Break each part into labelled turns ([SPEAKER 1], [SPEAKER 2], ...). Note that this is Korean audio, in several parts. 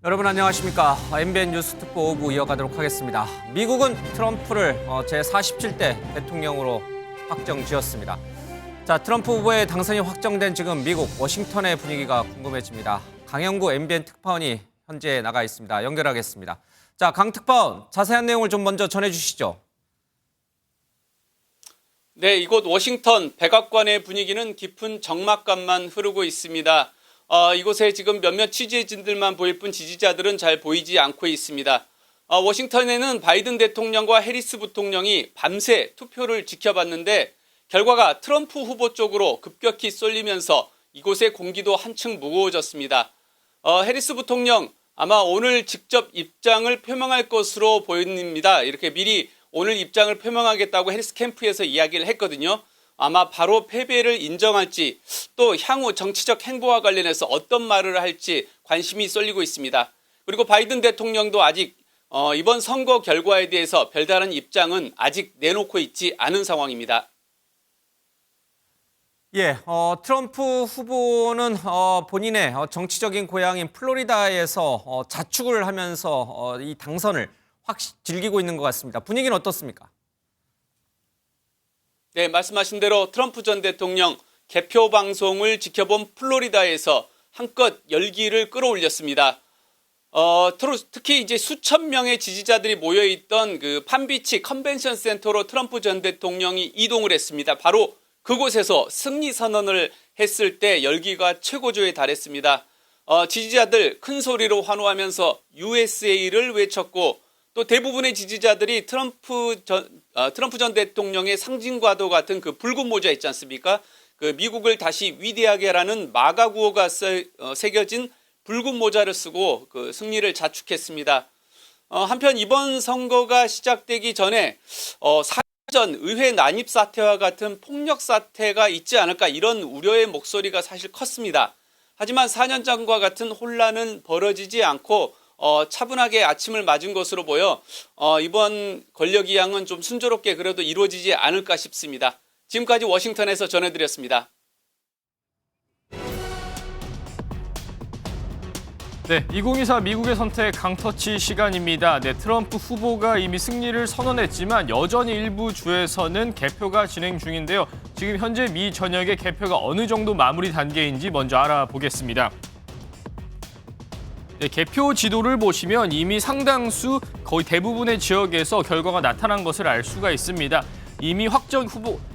[SPEAKER 1] 여러분 안녕하십니까. MBN 뉴스 특보 5부 이어가도록 하겠습니다. 미국은 트럼프를 제47대 대통령으로 확정지었습니다. 자, 트럼프 후보의 당선이 확정된 지금 미국 워싱턴의 분위기가 궁금해집니다. 강영구 MBN 특파원이 현재 나가 있습니다. 연결하겠습니다. 자, 강 특파원, 자세한 내용을 좀 먼저 전해주시죠.
[SPEAKER 2] 네, 이곳 워싱턴 백악관의 분위기는 깊은 적막감만 흐르고 있습니다. 이곳에 지금 몇몇 취재진들만 보일 뿐 지지자들은 잘 보이지 않고 있습니다. 워싱턴에는 바이든 대통령과 해리스 부통령이 밤새 투표를 지켜봤는데 결과가 트럼프 후보 쪽으로 급격히 쏠리면서 이곳의 공기도 한층 무거워졌습니다. 해리스 부통령 아마 오늘 직접 입장을 표명할 것으로 보입니다. 이렇게 미리 오늘 입장을 표명하겠다고 해리스 캠프에서 이야기를 했거든요. 아마 바로 패배를 인정할지 또 향후 정치적 행보와 관련해서 어떤 말을 할지 관심이 쏠리고 있습니다. 그리고 바이든 대통령도 아직 이번 선거 결과에 대해서 별다른 입장은 아직 내놓고 있지 않은 상황입니다.
[SPEAKER 1] 예, 트럼프 후보는 본인의 정치적인 고향인 플로리다에서 자축을 하면서 이 당선을 확 즐기고 있는 것 같습니다. 분위기는 어떻습니까?
[SPEAKER 2] 네, 말씀하신 대로 트럼프 전 대통령 개표 방송을 지켜본 플로리다에서 한껏 열기를 끌어올렸습니다. 특히 이제 수천 명의 지지자들이 모여있던 그 판비치 컨벤션 센터로 트럼프 전 대통령이 이동을 했습니다. 바로 그곳에서 승리 선언을 했을 때 열기가 최고조에 달했습니다. 지지자들 큰 소리로 환호하면서 USA를 외쳤고 또 대부분의 지지자들이 트럼프 전 대통령의 상징과도 같은 그 붉은 모자 있지 않습니까? 그 미국을 다시 위대하게 하라는 마가 구호가 새겨진 붉은 모자를 쓰고 그 승리를 자축했습니다. 한편 이번 선거가 시작되기 전에 4년 전 의회 난입 사태와 같은 폭력 사태가 있지 않을까 이런 우려의 목소리가 사실 컸습니다. 하지만 4년 전과 같은 혼란은 벌어지지 않고 차분하게 아침을 맞은 것으로 보여 이번 권력 이양은 좀 순조롭게 그래도 이루어지지 않을까 싶습니다. 지금까지 워싱턴에서 전해드렸습니다.
[SPEAKER 3] 네, 2024 미국의 선택 강터치 시간입니다. 네, 트럼프 후보가 이미 승리를 선언했지만 여전히 일부 주에서는 개표가 진행 중인데요. 지금 현재 미 전역의 개표가 어느 정도 마무리 단계인지 먼저 알아보겠습니다. 네, 개표 지도를 보시면 이미 상당수 거의 대부분의 지역에서 결과가 나타난 것을 알 수가 있습니다. 이미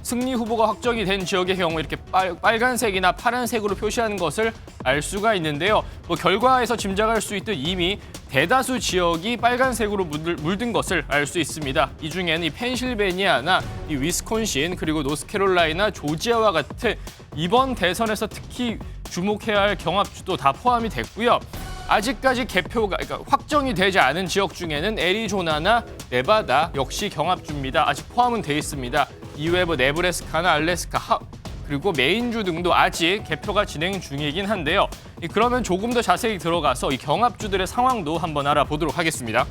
[SPEAKER 3] 승리 후보가 확정이 된 지역의 경우 이렇게 빨간색이나 파란색으로 표시하는 것을 알 수가 있는데요. 결과에서 짐작할 수 있듯 이미 대다수 지역이 빨간색으로 물든 것을 알 수 있습니다. 이 중에는 이 펜실베니아나 이 위스콘신 그리고 노스캐롤라이나 조지아와 같은 이번 대선에서 특히 주목해야 할 경합주도 다 포함이 됐고요. 아직까지 그러니까 확정이 되지 않은 지역 중에는 애리조나나 네바다 역시 경합주입니다. 아직 포함은 돼 있습니다. 이외에 네브래스카나 알래스카, 그리고 메인주 등도 아직 개표가 진행 중이긴 한데요. 그러면 조금 더 자세히 들어가서 이 경합주들의 상황도 한번 알아보도록 하겠습니다.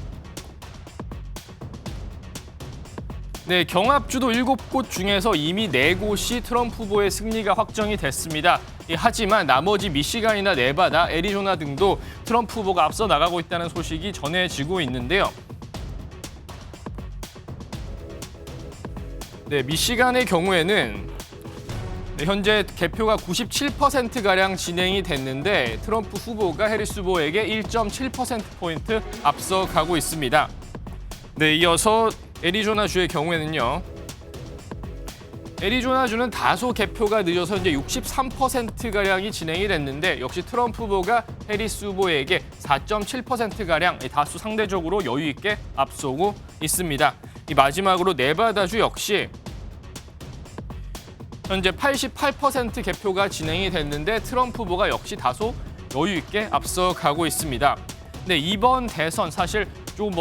[SPEAKER 3] 네, 경합주도 7곳 중에서 이미 4곳이 트럼프 후보의 승리가 확정이 됐습니다. 하지만 나머지 미시간이나 네바다, 애리조나 등도 트럼프 후보가 앞서 나가고 있다는 소식이 전해지고 있는데요. 네, 미시간의 경우에는 현재 개표가 97%가량 진행이 됐는데 트럼프 후보가 해리스 후보에게 1.7%포인트 앞서가고 있습니다. 네, 이어서 애리조나주의 경우에는요. 애리조나주는 다소 개표가 늦어서 이제 63%가량이 진행이 됐는데 역시 트럼프 후보가 해리스 후보에게 4.7%가량 다소 상대적으로 여유 있게 앞서고 있습니다. 이 마지막으로 네바다주 역시 현재 88% 개표가 진행이 됐는데 트럼프 후보가 역시 다소 여유 있게 앞서가고 있습니다. 네, 이번 대선 사실 좀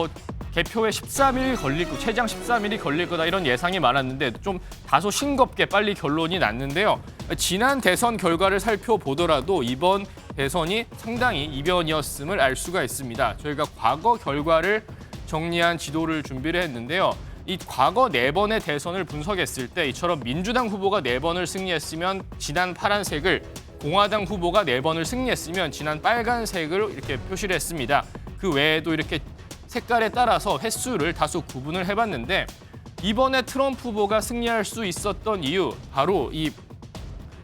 [SPEAKER 3] 개표에 13일 걸릴 거, 최장 13일이 걸릴 거다 이런 예상이 많았는데 좀 다소 싱겁게 빨리 결론이 났는데요. 지난 대선 결과를 살펴보더라도 이번 대선이 상당히 이변이었음을 알 수가 있습니다. 저희가 과거 결과를 정리한 지도를 준비를 했는데요. 이 과거 4번의 대선을 분석했을 때 이처럼 민주당 후보가 4번을 승리했으면 진한 파란색을 공화당 후보가 4번을 승리했으면 지난 빨간색으로 이렇게 표시를 했습니다. 그 외에도 이렇게 색깔에 따라서 횟수를 다소 구분을 해봤는데 이번에 트럼프 후보가 승리할 수 있었던 이유 바로 이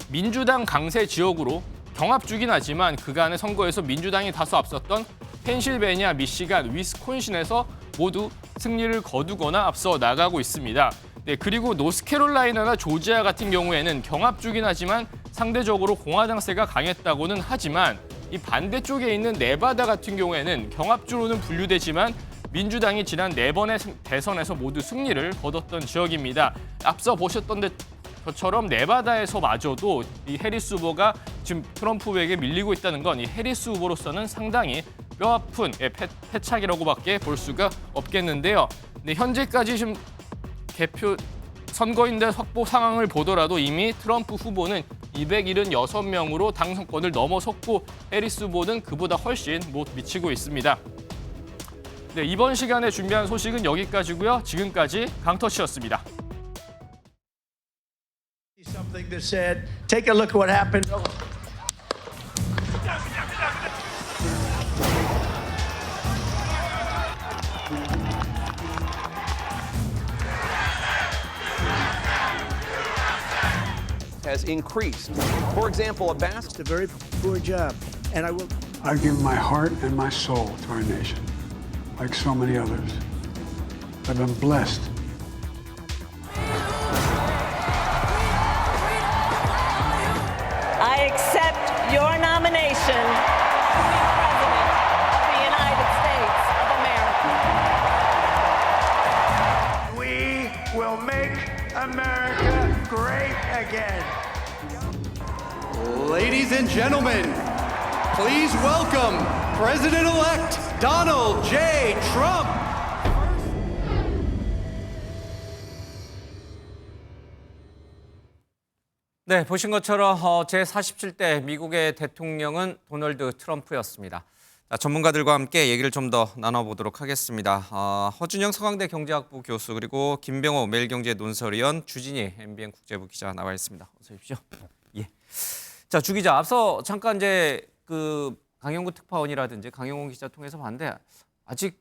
[SPEAKER 3] 민주당 강세 지역으로 경합주긴 하지만 그간의 선거에서 민주당이 다소 앞섰던 펜실베니아, 미시간, 위스콘신에서 모두 승리를 거두거나 앞서 나가고 있습니다. 네, 그리고 노스캐롤라이나나 조지아 같은 경우에는 경합주긴 하지만 상대적으로 공화당세가 강했다고는 하지만 이 반대쪽에 있는 네바다 같은 경우에는 경합주로는 분류되지만 민주당이 지난 4번의 대선에서 모두 승리를 거뒀던 지역입니다. 앞서 보셨던 것처럼 네바다에서마저도 이 해리스 후보가 지금 트럼프 후보에게 밀리고 있다는 건 이 해리스 후보로서는 상당히 뼈아픈 패착이라고밖에 볼 수가 없겠는데요. 네, 현재까지 지금 개표 선거인단 확보 상황을 보더라도 이미 트럼프 후보는 276명으로 당선권을 넘어섰고 해리스 후보는 그보다 훨씬 못 미치고 있습니다. 네, 이번 시간에 준비한 소식은 여기까지고요. 지금까지 강터치였습니다.
[SPEAKER 4] Something that said, take a look at what happened.
[SPEAKER 5] Has increased. For example, a vast.
[SPEAKER 4] It's a very poor job, and I will.
[SPEAKER 6] I give my heart and my soul to our nation, like so many others. I've been blessed.
[SPEAKER 7] I accept your nomination to be President of the United States of America.
[SPEAKER 4] We will make America great again.
[SPEAKER 8] Ladies and gentlemen, please welcome President-elect Donald J. Trump.
[SPEAKER 1] 네, 보신 것처럼 제47대 미국의 대통령은 도널드 트럼프였습니다. 자, 전문가들과 함께 얘기를 좀 더 나눠보도록 하겠습니다. 허준영 서강대 경제학부 교수 그리고 김병호 매일경제 논설위원 주진희 MBN 국제부 기자 나와 있습니다. 어서 오십시오. 예. 자, 주 기자 앞서 잠깐 이제 그 강영구 특파원이라든지 강영훈 기자 통해서 봤는데 아직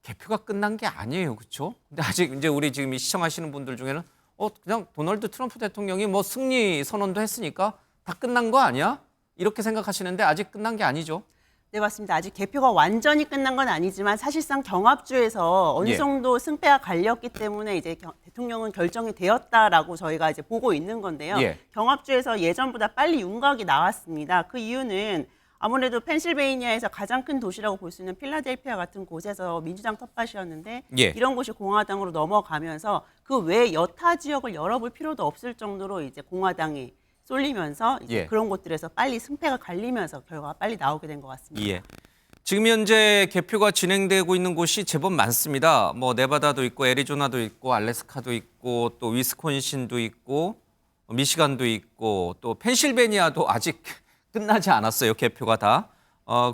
[SPEAKER 1] 개표가 끝난 게 아니에요, 그렇죠? 근데 아직 이제 우리 지금 이 시청하시는 분들 중에는 그냥 도널드 트럼프 대통령이 뭐 승리 선언도 했으니까 다 끝난 거 아니야? 이렇게 생각하시는데 아직 끝난 게 아니죠?
[SPEAKER 9] 네, 맞습니다. 아직 개표가 완전히 끝난 건 아니지만 사실상 경합주에서 어느
[SPEAKER 1] 예.
[SPEAKER 9] 정도 승패가 갈렸기 때문에 이제 대통령은 결정이 되었다라고 저희가 이제 보고 있는 건데요.
[SPEAKER 1] 예.
[SPEAKER 9] 경합주에서 예전보다 빨리 윤곽이 나왔습니다. 그 이유는 아무래도 펜실베이니아에서 가장 큰 도시라고 볼 수 있는 필라델피아 같은 곳에서 민주당 텃밭이었는데
[SPEAKER 1] 예.
[SPEAKER 9] 이런 곳이 공화당으로 넘어가면서 그 외 여타 지역을 열어볼 필요도 없을 정도로 이제 공화당이 쏠리면서 이제
[SPEAKER 1] 예.
[SPEAKER 9] 그런 곳들에서 빨리 승패가 갈리면서 결과가 빨리 나오게 된 것 같습니다.
[SPEAKER 1] 예. 지금 현재 개표가 진행되고 있는 곳이 제법 많습니다. 뭐 네바다도 있고 애리조나도 있고 알래스카도 있고 또 위스콘신도 있고 미시간도 있고 또 펜실베니아도 아직 끝나지 않았어요. 개표가 다.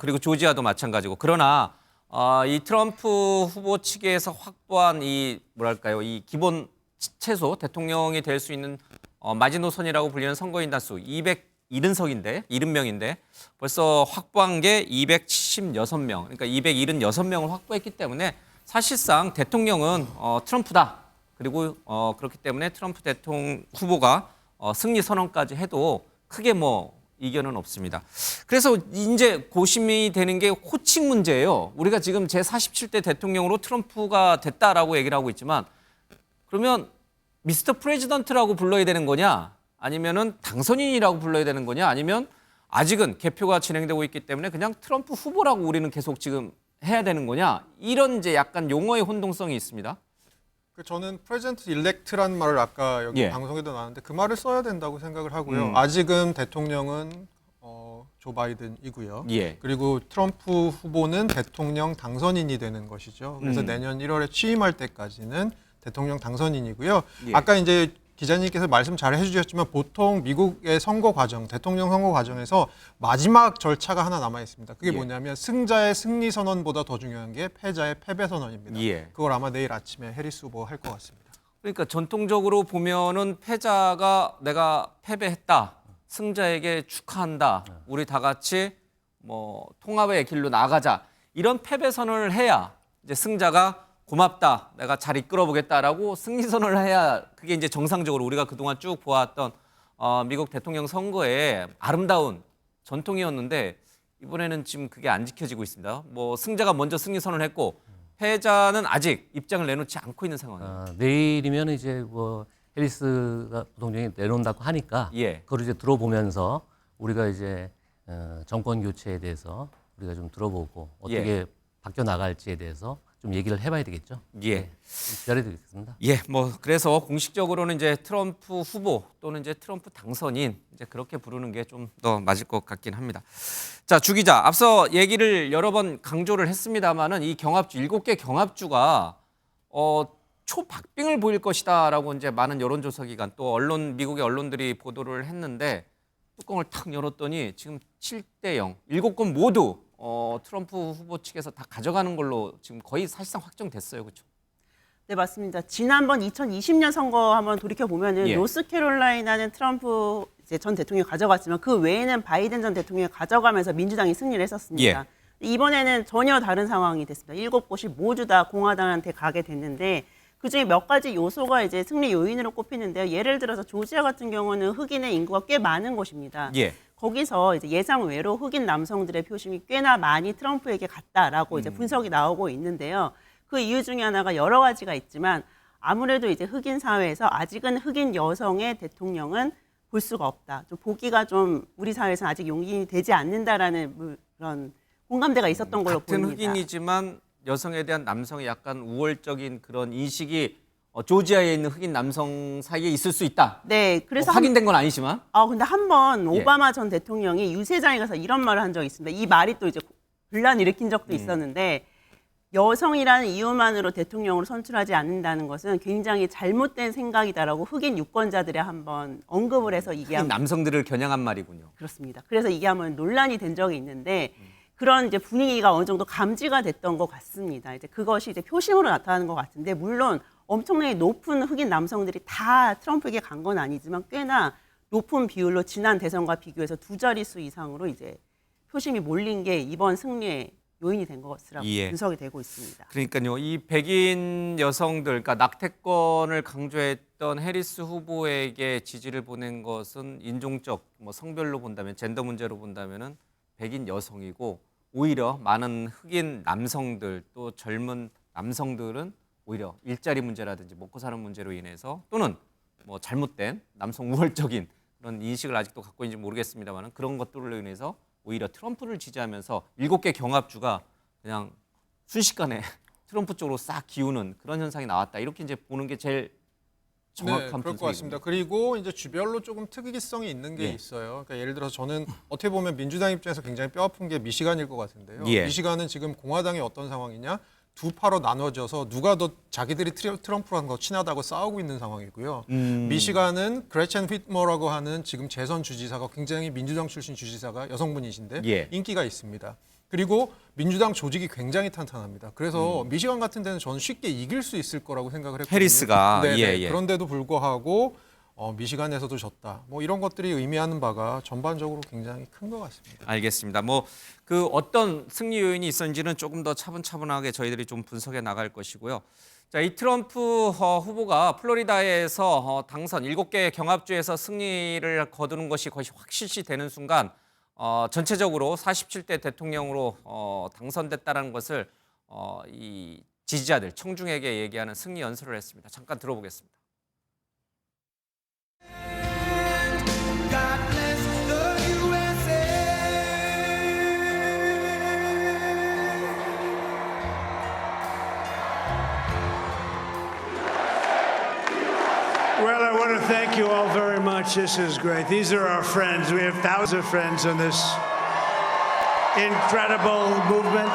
[SPEAKER 1] 그리고 조지아도 마찬가지고. 그러나 이 트럼프 후보 측에서 확보한 이 뭐랄까요? 이 기본 최소 대통령이 될 수 있는 마지노선이라고 불리는 선거인단 수 270석인데 70명인데 벌써 확보한 게 276명. 그러니까 276명을 확보했기 때문에 사실상 대통령은 트럼프다. 그리고 그렇기 때문에 트럼프 대통령 후보가 승리 선언까지 해도 크게 뭐 이견은 없습니다. 그래서 이제 고심이 되는 게 호칭 문제예요. 우리가 지금 제47대 대통령으로 트럼프가 됐다라고 얘기를 하고 있지만 그러면 미스터 프레지던트라고 불러야 되는 거냐? 아니면은 당선인이라고 불러야 되는 거냐? 아니면 아직은 개표가 진행되고 있기 때문에 그냥 트럼프 후보라고 우리는 계속 지금 해야 되는 거냐? 이런 이제 약간 용어의 혼동성이 있습니다.
[SPEAKER 10] 저는 프레젠트 일렉트라는 말을 아까 여기
[SPEAKER 1] 예.
[SPEAKER 10] 방송에도 나왔는데 그 말을 써야 된다고 생각을 하고요. 아직은 대통령은 조 바이든이고요.
[SPEAKER 1] 예.
[SPEAKER 10] 그리고 트럼프 후보는 대통령 당선인이 되는 것이죠. 그래서 내년 1월에 취임할 때까지는 대통령 당선인이고요.
[SPEAKER 1] 예.
[SPEAKER 10] 아까 이제 기자님께서 말씀 잘 해주셨지만 보통 미국의 선거 과정, 대통령 선거 과정에서 마지막 절차가 하나 남아 있습니다. 그게
[SPEAKER 1] 예.
[SPEAKER 10] 뭐냐면 승자의 승리 선언보다 더 중요한 게 패자의 패배 선언입니다.
[SPEAKER 1] 예.
[SPEAKER 10] 그걸 아마 내일 아침에 해리스 후보가 할 것 같습니다.
[SPEAKER 1] 그러니까 전통적으로 보면은 패자가 내가 패배했다. 승자에게 축하한다. 우리 다 같이 뭐 통합의 길로 나가자. 이런 패배 선언을 해야 이제 승자가 고맙다. 내가 잘 이끌어 보겠다라고 승리 선언을 해야 그게 이제 정상적으로 우리가 그동안 쭉 보았던 미국 대통령 선거의 아름다운 전통이었는데 이번에는 지금 그게 안 지켜지고 있습니다. 뭐 승자가 먼저 승리 선언을 했고 패자는 아직 입장을 내놓지 않고 있는 상황이에요.
[SPEAKER 11] 내일이면 이제 뭐 해리스가 부통령이 내놓는다고 하니까
[SPEAKER 1] 예.
[SPEAKER 11] 그걸 이제 들어보면서 우리가 이제 정권 교체에 대해서 우리가 좀 들어보고 어떻게 바뀌어 나갈지에 대해서 좀 얘기를 해봐야 되겠죠.
[SPEAKER 1] 예.
[SPEAKER 11] 좀 기다려야 되겠습니다.
[SPEAKER 1] 예, 뭐 그래서 공식적으로는 이제 트럼프 후보 또는 이제 트럼프 당선인 이제 그렇게 부르는 게 좀 더 맞을 것 같긴 합니다. 자, 주 기자, 앞서 얘기를 여러 번 강조를 했습니다만은 이 경합주 7개 경합주가 초박빙을 보일 것이다라고 이제 많은 여론조사 기관 또 미국의 언론들이 보도를 했는데 뚜껑을 탁 열었더니 지금 7대 0, 7건 모두 트럼프 후보 측에서 다 가져가는 걸로 지금 거의 사실상 확정됐어요, 그렇죠?
[SPEAKER 9] 네, 맞습니다. 지난번 2020년 선거 한번 돌이켜 보면은
[SPEAKER 1] 예.
[SPEAKER 9] 노스캐롤라이나는 트럼프 이제 전 대통령이 가져갔지만 그 외에는 바이든 전 대통령이 가져가면서 민주당이 승리를 했었습니다. 이번에는 전혀 다른 상황이 됐습니다. 7곳이 모두 다 공화당한테 가게 됐는데 그중에 몇 가지 요소가 이제 승리 요인으로 꼽히는데요. 예를 들어서 조지아 같은 경우는 흑인의 인구가 꽤 많은 곳입니다.
[SPEAKER 1] 예.
[SPEAKER 9] 거기서 이제 예상 외로 흑인 남성들의 표심이 꽤나 많이 트럼프에게 갔다라고 이제 분석이 나오고 있는데요. 그 이유 중에 하나가 여러 가지가 있지만 아무래도 이제 흑인 사회에서 아직은 흑인 여성의 대통령은 볼 수가 없다. 좀 보기가 좀 우리 사회에서는 아직 용인이 되지 않는다라는 그런 공감대가 있었던 걸로
[SPEAKER 1] 같은
[SPEAKER 9] 보입니다.
[SPEAKER 1] 흑인이지만 여성에 대한 남성의 약간 우월적인 그런 인식이 조지아에 있는 흑인 남성 사이에 있을 수 있다.
[SPEAKER 9] 네, 그래서
[SPEAKER 1] 확인된 건 아니지만.
[SPEAKER 9] 근데 한번
[SPEAKER 1] 예.
[SPEAKER 9] 오바마 전 대통령이 유세장에 가서 이런 말을 한 적이 있습니다. 이 말이 또 이제 분란을 일으킨 적도 있었는데 여성이라는 이유만으로 대통령으로 선출하지 않는다는 것은 굉장히 잘못된 생각이다라고 흑인 유권자들이 한번 언급을 해서 이게
[SPEAKER 1] 흑인 남성들을 겨냥한 말이군요.
[SPEAKER 9] 그렇습니다. 그래서 이게 한번 논란이 된 적이 있는데 그런 이제 분위기가 어느 정도 감지가 됐던 것 같습니다. 이제 그것이 이제 표심으로 나타나는 것 같은데 물론 엄청나게 높은 흑인 남성들이 다 트럼프에게 간 건 아니지만 꽤나 높은 비율로 지난 대선과 비교해서 2자릿수 이상으로 이제 표심이 몰린 게 이번 승리의 요인이 된 것이라고 분석이 되고 있습니다.
[SPEAKER 1] 그러니까요. 이 백인 여성들, 그러니까 낙태권을 강조했던 해리스 후보에게 지지를 보낸 것은 인종적, 뭐 성별로 본다면, 젠더 문제로 본다면은 백인 여성이고 오히려 많은 흑인 남성들 또 젊은 남성들은 오히려 일자리 문제라든지 먹고 사는 문제로 인해서 또는 뭐 잘못된 남성 우월적인 그런 인식을 아직도 갖고 있는지 모르겠습니다만 그런 것들로 인해서 오히려 트럼프를 지지하면서 7개 경합주가 그냥 순식간에 트럼프 쪽으로 싹 기우는 그런 현상이 나왔다. 이렇게 이제 보는 게 제일 정확한
[SPEAKER 10] 네, 그럴 것
[SPEAKER 1] 분석이군요.
[SPEAKER 10] 같습니다. 그리고 이제 주별로 조금 특이성이 있는 게
[SPEAKER 1] 예.
[SPEAKER 10] 있어요. 그러니까 예를 들어서 저는 어떻게 보면 민주당 입장에서 굉장히 뼈아픈 게 미시간일 것 같은데요.
[SPEAKER 1] 예.
[SPEAKER 10] 미시간은 지금 공화당이 어떤 상황이냐? 두 파로 나눠져서 누가 더 자기들이 트럼프랑 더 친하다고 싸우고 있는 상황이고요. 미시간은 그레첸 휘트머라고 하는 지금 재선 주지사가 굉장히 민주당 출신 주지사가 여성분이신데
[SPEAKER 1] 예.
[SPEAKER 10] 인기가 있습니다. 그리고 민주당 조직이 굉장히 탄탄합니다. 그래서 미시간 같은 데는 저는 쉽게 이길 수 있을 거라고 생각을 했거든요.
[SPEAKER 1] 해리스가.
[SPEAKER 10] 네네.
[SPEAKER 1] 예, 예.
[SPEAKER 10] 그런데도 불구하고 미시간에서도 졌다. 뭐 이런 것들이 의미하는 바가 전반적으로 굉장히 큰 것 같습니다.
[SPEAKER 1] 알겠습니다. 뭐 그 어떤 승리 요인이 있었는지는 조금 더 차분차분하게 저희들이 좀 분석해 나갈 것이고요. 자, 이 트럼프 후보가 플로리다에서 당선 7개 경합주에서 승리를 거두는 것이 거의 확실시 되는 순간 전체적으로 47대 대통령으로 당선됐다는 것을 이 지지자들, 청중에게 얘기하는 승리 연설을 했습니다. 잠깐 들어보겠습니다.
[SPEAKER 4] Well, I want to thank you all very much. This is great. These are our friends. We have thousands of friends on this incredible movement.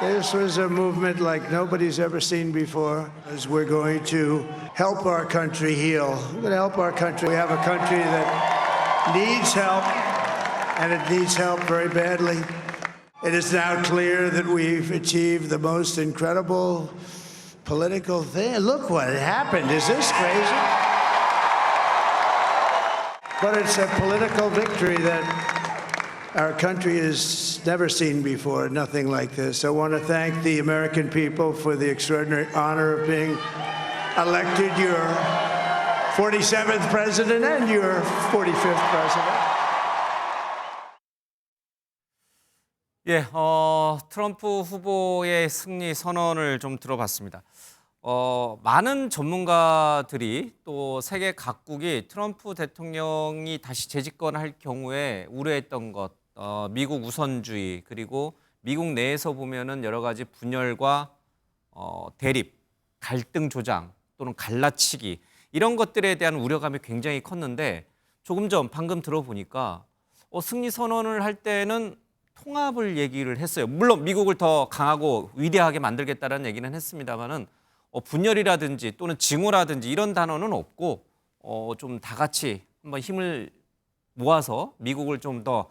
[SPEAKER 4] This was a movement like nobody's ever seen before. As we're going to help our country heal. We're going to help our country. We have a country that needs help, and it needs help very badly. It is now clear that we've achieved the most incredible political thing. Look what happened. Is this crazy? But it's a political victory that our country has never seen before, nothing like this. I want to thank the American people for the extraordinary honor of being elected your 47th president and your 45th president.
[SPEAKER 1] 예, 트럼프 후보의 승리 선언을 좀 들어봤습니다. 많은 전문가들이 또 세계 각국이 트럼프 대통령이 다시 재집권할 경우에 우려했던 것, 미국 우선주의, 그리고 미국 내에서 보면은 여러 가지 분열과 대립, 갈등 조장 또는 갈라치기 이런 것들에 대한 우려감이 굉장히 컸는데 조금 전 방금 들어보니까 승리 선언을 할 때는 통합을 얘기를 했어요. 물론 미국을 더 강하고 위대하게 만들겠다는 얘기는 했습니다만은 분열이라든지 또는 증오라든지 이런 단어는 없고 좀 다 같이 한번 힘을 모아서 미국을 좀 더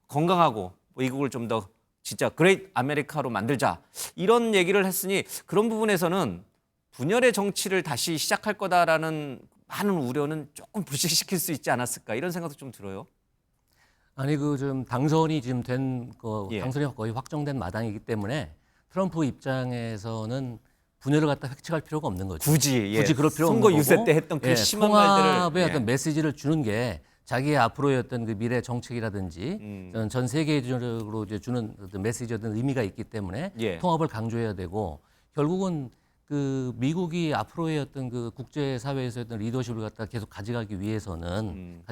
[SPEAKER 1] 건강하고 미국을 좀 더 진짜 그레이트 아메리카로 만들자 이런 얘기를 했으니 그런 부분에서는 분열의 정치를 다시 시작할 거다라는 많은 우려는 조금 불식시킬 수 있지 않았을까 이런 생각도 좀 들어요.
[SPEAKER 11] 아니 좀 당선이 지금 된
[SPEAKER 1] 예.
[SPEAKER 11] 당선이 거의 확정된 마당이기 때문에 트럼프 입장에서는 분열을 갖다 획책할 필요가 없는 거죠.
[SPEAKER 1] 굳이
[SPEAKER 11] 그럴 필요 없는
[SPEAKER 1] 선거
[SPEAKER 11] 거고.
[SPEAKER 1] 유세 때 했던 그 심한
[SPEAKER 11] 통합의
[SPEAKER 1] 말들을
[SPEAKER 11] 어떤 메시지를 주는 게 자기의 앞으로의 어떤 그 미래 정책이라든지 전 세계적으로 이제 주는 어떤 메시지 어떤 의미가 있기 때문에
[SPEAKER 1] 예.
[SPEAKER 11] 통합을 강조해야 되고 결국은 그 미국이 앞으로의 어떤 그 국제 사회에서 어떤 리더십을 갖다 계속 가져가기 위해서는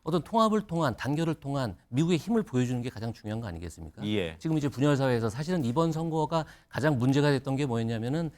[SPEAKER 11] 어떤 통합을 통한 단결을 통한 미국의 힘을 보여주는 게 가장 중요한 거 아니겠습니까?
[SPEAKER 1] 예.
[SPEAKER 11] 지금 이제 분열 사회에서 사실은 이번 선거가 가장 문제가 됐던 게 뭐였냐면은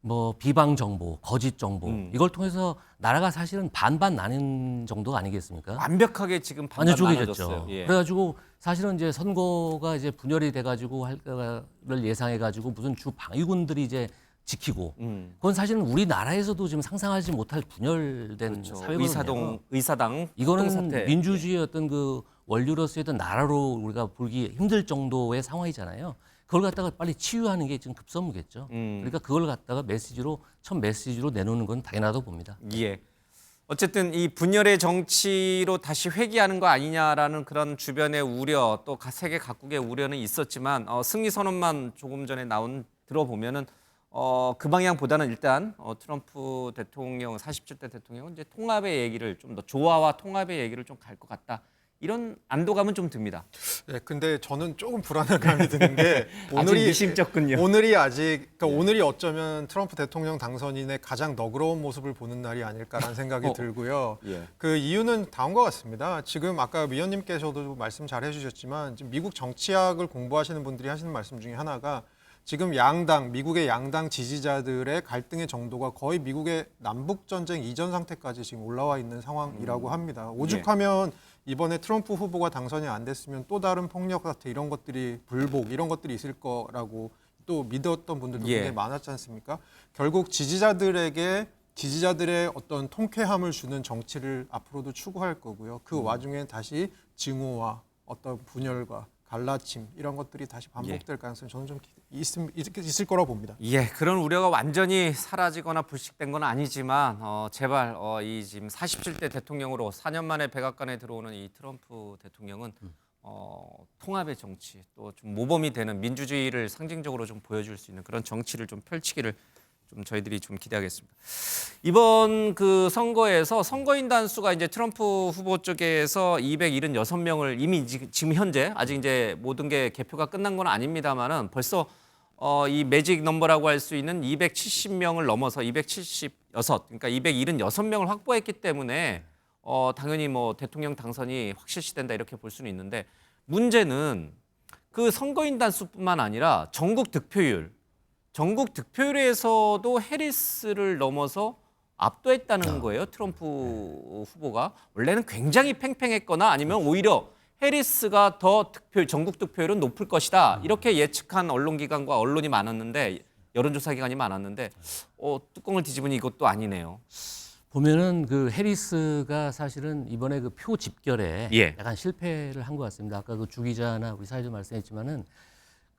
[SPEAKER 11] 뭐 비방 정보, 거짓 정보 이걸 통해서 나라가 사실은 반반 나는 정도 아니겠습니까?
[SPEAKER 1] 완벽하게 지금 반반 나눠졌어요. 예.
[SPEAKER 11] 그래가지고 사실은 이제 선거가 이제 분열이 돼가지고 할 거를 예상해가지고 무슨 주 방위군들이 이제 지키고 그건 사실은 우리나라에서도 지금 상상하지 못할 분열된
[SPEAKER 1] 그렇죠.
[SPEAKER 11] 사회거든요.
[SPEAKER 1] 의사당
[SPEAKER 11] 이거는
[SPEAKER 1] 사태.
[SPEAKER 11] 민주주의의 어떤 그 원류로서의 어떤 나라로 우리가 보기 힘들 정도의 상황이잖아요. 그걸 갖다가 빨리 치유하는 게 지금 급선무겠죠. 그러니까 그걸 갖다가 첫 메시지로 내놓는 건 당연하다고 봅니다.
[SPEAKER 1] 예. 어쨌든 이 분열의 정치로 다시 회귀하는 거 아니냐라는 그런 주변의 우려 또 세계 각국의 우려는 있었지만 승리 선언만 조금 전에 들어보면은 그 방향보다는 일단 트럼프 대통령 47대 대통령은 이제 통합의 얘기를 좀 더 조화와 통합의 얘기를 좀 갈 것 같다. 이런 안도감은 좀 듭니다.
[SPEAKER 10] 네, 근데 저는 조금 불안한 감이 드는 게
[SPEAKER 1] 아직 미심쩍군요.
[SPEAKER 10] 오늘이 오늘이 어쩌면 트럼프 대통령 당선인의 가장 너그러운 모습을 보는 날이 아닐까라는 생각이 들고요.
[SPEAKER 1] 예.
[SPEAKER 10] 그 이유는 다음과 같습니다. 지금 아까 위원님께서도 말씀 잘 해주셨지만 지금 미국 정치학을 공부하시는 분들이 하시는 말씀 중에 하나가 지금 미국의 양당 지지자들의 갈등의 정도가 거의 미국의 남북전쟁 이전 상태까지 지금 올라와 있는 상황이라고 합니다. 오죽하면 이번에 트럼프 후보가 당선이 안 됐으면 또 다른 폭력 사태 이런 것들이 불복 이런 것들이 있을 거라고 또 믿었던 분들도 굉장히 많았지 않습니까? 결국 지지자들의 어떤 통쾌함을 주는 정치를 앞으로도 추구할 거고요. 그 와중에 다시 증오와 어떤 분열과 갈라침 이런 것들이 다시 반복될 가능성이 저는 좀 있을 거라고 봅니다.
[SPEAKER 1] 예, 그런 우려가 완전히 사라지거나 불식된 건 아니지만 제발 이 지금 47대 대통령으로 4년 만에 백악관에 들어오는 이 트럼프 대통령은 통합의 정치 또 좀 모범이 되는 민주주의를 상징적으로 좀 보여줄 수 있는 그런 정치를 좀 펼치기를 좀 저희들이 좀 기대하겠습니다. 이번 그 선거에서 선거인단 수가 이제 트럼프 후보 쪽에서 276명을 이미 지금 현재 아직 이제 모든 게 개표가 끝난 건 아닙니다만은 벌써 이 매직 넘버라고 할 수 있는 270명을 넘어서 276, 그러니까 276명을 확보했기 때문에 당연히 뭐 대통령 당선이 확실시된다 이렇게 볼 수는 있는데 문제는 그 선거인단 수뿐만 아니라 전국 득표율에서도 해리스를 넘어서 압도했다는 거예요. 트럼프 후보가. 원래는 굉장히 팽팽했거나 아니면 오히려 해리스가 더 전국 득표율은 높을 것이다. 이렇게 예측한 언론기관과 언론이 많았는데 여론조사 기관이 많았는데 뚜껑을 뒤집으니 이것도 아니네요.
[SPEAKER 11] 보면은 그 해리스가 사실은 이번에 그 표 집결에 약간 실패를 한 것 같습니다. 아까 그 주 기자나 우리 사회도 말씀했지만은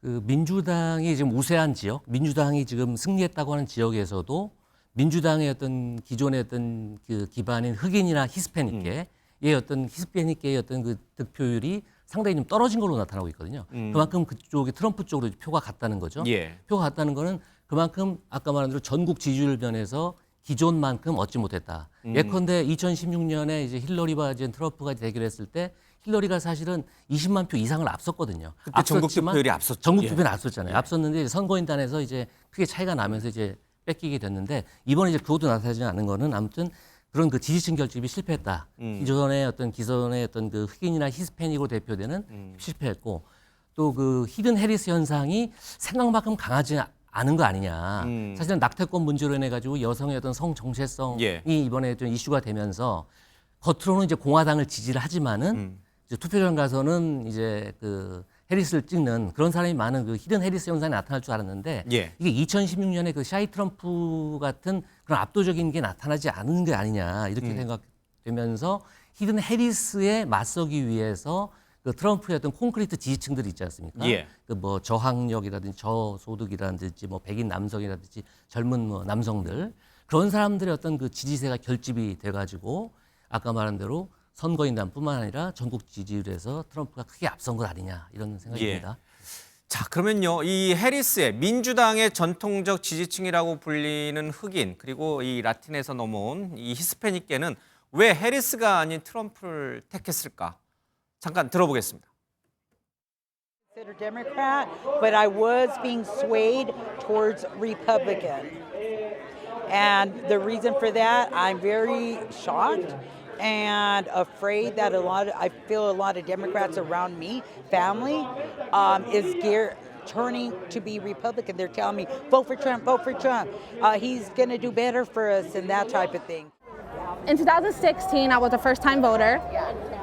[SPEAKER 11] 그 민주당이 지금 우세한 지역, 민주당이 지금 승리했다고 하는 지역에서도 민주당의 어떤 기존의 어떤 그 기반인 흑인이나 히스패닉계 어떤 히스패닉계의 어떤 그 득표율이 상당히 좀 떨어진 걸로 나타나고 있거든요. 그만큼 그쪽에 트럼프 쪽으로 표가 갔다는 거죠.
[SPEAKER 1] 예.
[SPEAKER 11] 표가 갔다는 거는 그만큼 아까 말한 대로 전국 지지율 면에서 기존만큼 얻지 못했다. 예컨대 2016년에 이제 힐러리와 이제 트럼프가 대결했을 때 힐러리가 사실은 20만 표 이상을 앞섰거든요.
[SPEAKER 1] 그때 전국 득표율이 앞섰죠.
[SPEAKER 11] 전국
[SPEAKER 1] 예.
[SPEAKER 11] 투표는 앞섰잖아요. 앞섰는데 이제 선거인단에서 이제 크게 차이가 나면서 이제 뺏기게 됐는데 이번에 이제 그것도 나타나지 않은 거는 아무튼 그런 그 지지층 결집이 실패했다. 기존의 어떤 기존의 어떤 그 흑인이나 히스패닉으로 대표되는 실패했고 또 그 히든 해리스 현상이 생각만큼 강하지 않은 거 아니냐. 사실은 낙태권 문제로 인해 가지고 여성의 어떤 성 정체성이
[SPEAKER 1] 예.
[SPEAKER 11] 이번에 좀 이슈가 되면서 겉으로는 이제 공화당을 지지를 하지만은 이제 투표장 가서는 이제 그 해리스를 찍는 그런 사람이 많은 그 히든 해리스 현상이 나타날 줄 알았는데
[SPEAKER 1] 예.
[SPEAKER 11] 이게 2016년에 그 샤이 트럼프 같은 그런 압도적인 게 나타나지 않은 게 아니냐 이렇게 생각되면서 히든 해리스에 맞서기 위해서 그 트럼프의 어떤 콘크리트 지지층들이 있지 않습니까?
[SPEAKER 1] 예.
[SPEAKER 11] 그 뭐 저학력이라든지 저소득이라든지 뭐 백인 남성이라든지 젊은 뭐 남성들 그런 사람들의 어떤 그 지지세가 결집이 돼가지고 아까 말한 대로 선거인단뿐만 아니라 전국 지지율에서 트럼프가 크게 앞선 것 아니냐 이런 생각입니다.
[SPEAKER 1] 자, 그러면요. 이 해리스의 민주당의 전통적 지지층이라고 불리는 흑인 그리고 이 라틴에서 넘어온 이 히스패닉계는 왜 해리스가 아닌 트럼프를 택했을까? 잠깐 들어보겠습니다.
[SPEAKER 12] Consider Democrat, but I was being swayed towards Republican. And the reason for that, I'm very shocked and afraid that I feel a lot of Democrats around me, family, is turning to be Republican. They're telling me, vote for Trump, vote for Trump. He's going to do better for us and that type of thing.
[SPEAKER 13] In 2016, I was a first-time voter,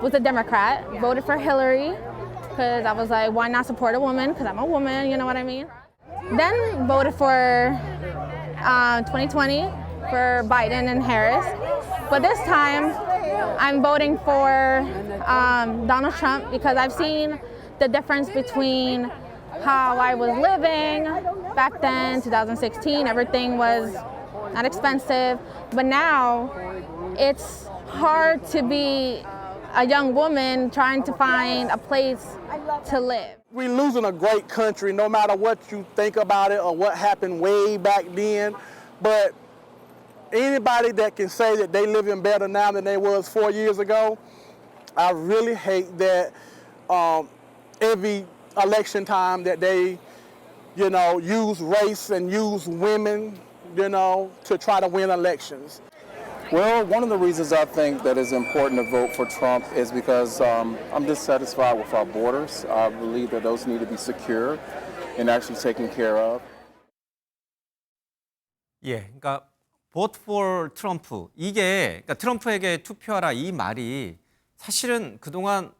[SPEAKER 13] was a Democrat, voted for Hillary because I was like, why not support a woman? Because I'm a woman, you know what I mean? Then voted for 2020 for Biden and Harris. But this time, I'm voting for Donald Trump because I've seen the difference between how I was living back then, 2016. Everything was not expensive. But now, it's hard to be a young woman trying to find a place to live.
[SPEAKER 14] We're losing a great country, no matter what you think about it or what happened way back then. But anybody that can say that they living better now than they was 4 years ago, I really hate that every election time that they, use race and use women, to try to win elections.
[SPEAKER 15] Well, one of the reasons I think that it's important to vote for Trump is because I'm dissatisfied with our borders. I believe that those need to be secure and actually taken care of.
[SPEAKER 1] 예, 그러니까 vote for Trump 이게 그러니까 트럼프에게 투표하라 이 말이 사실은 그동안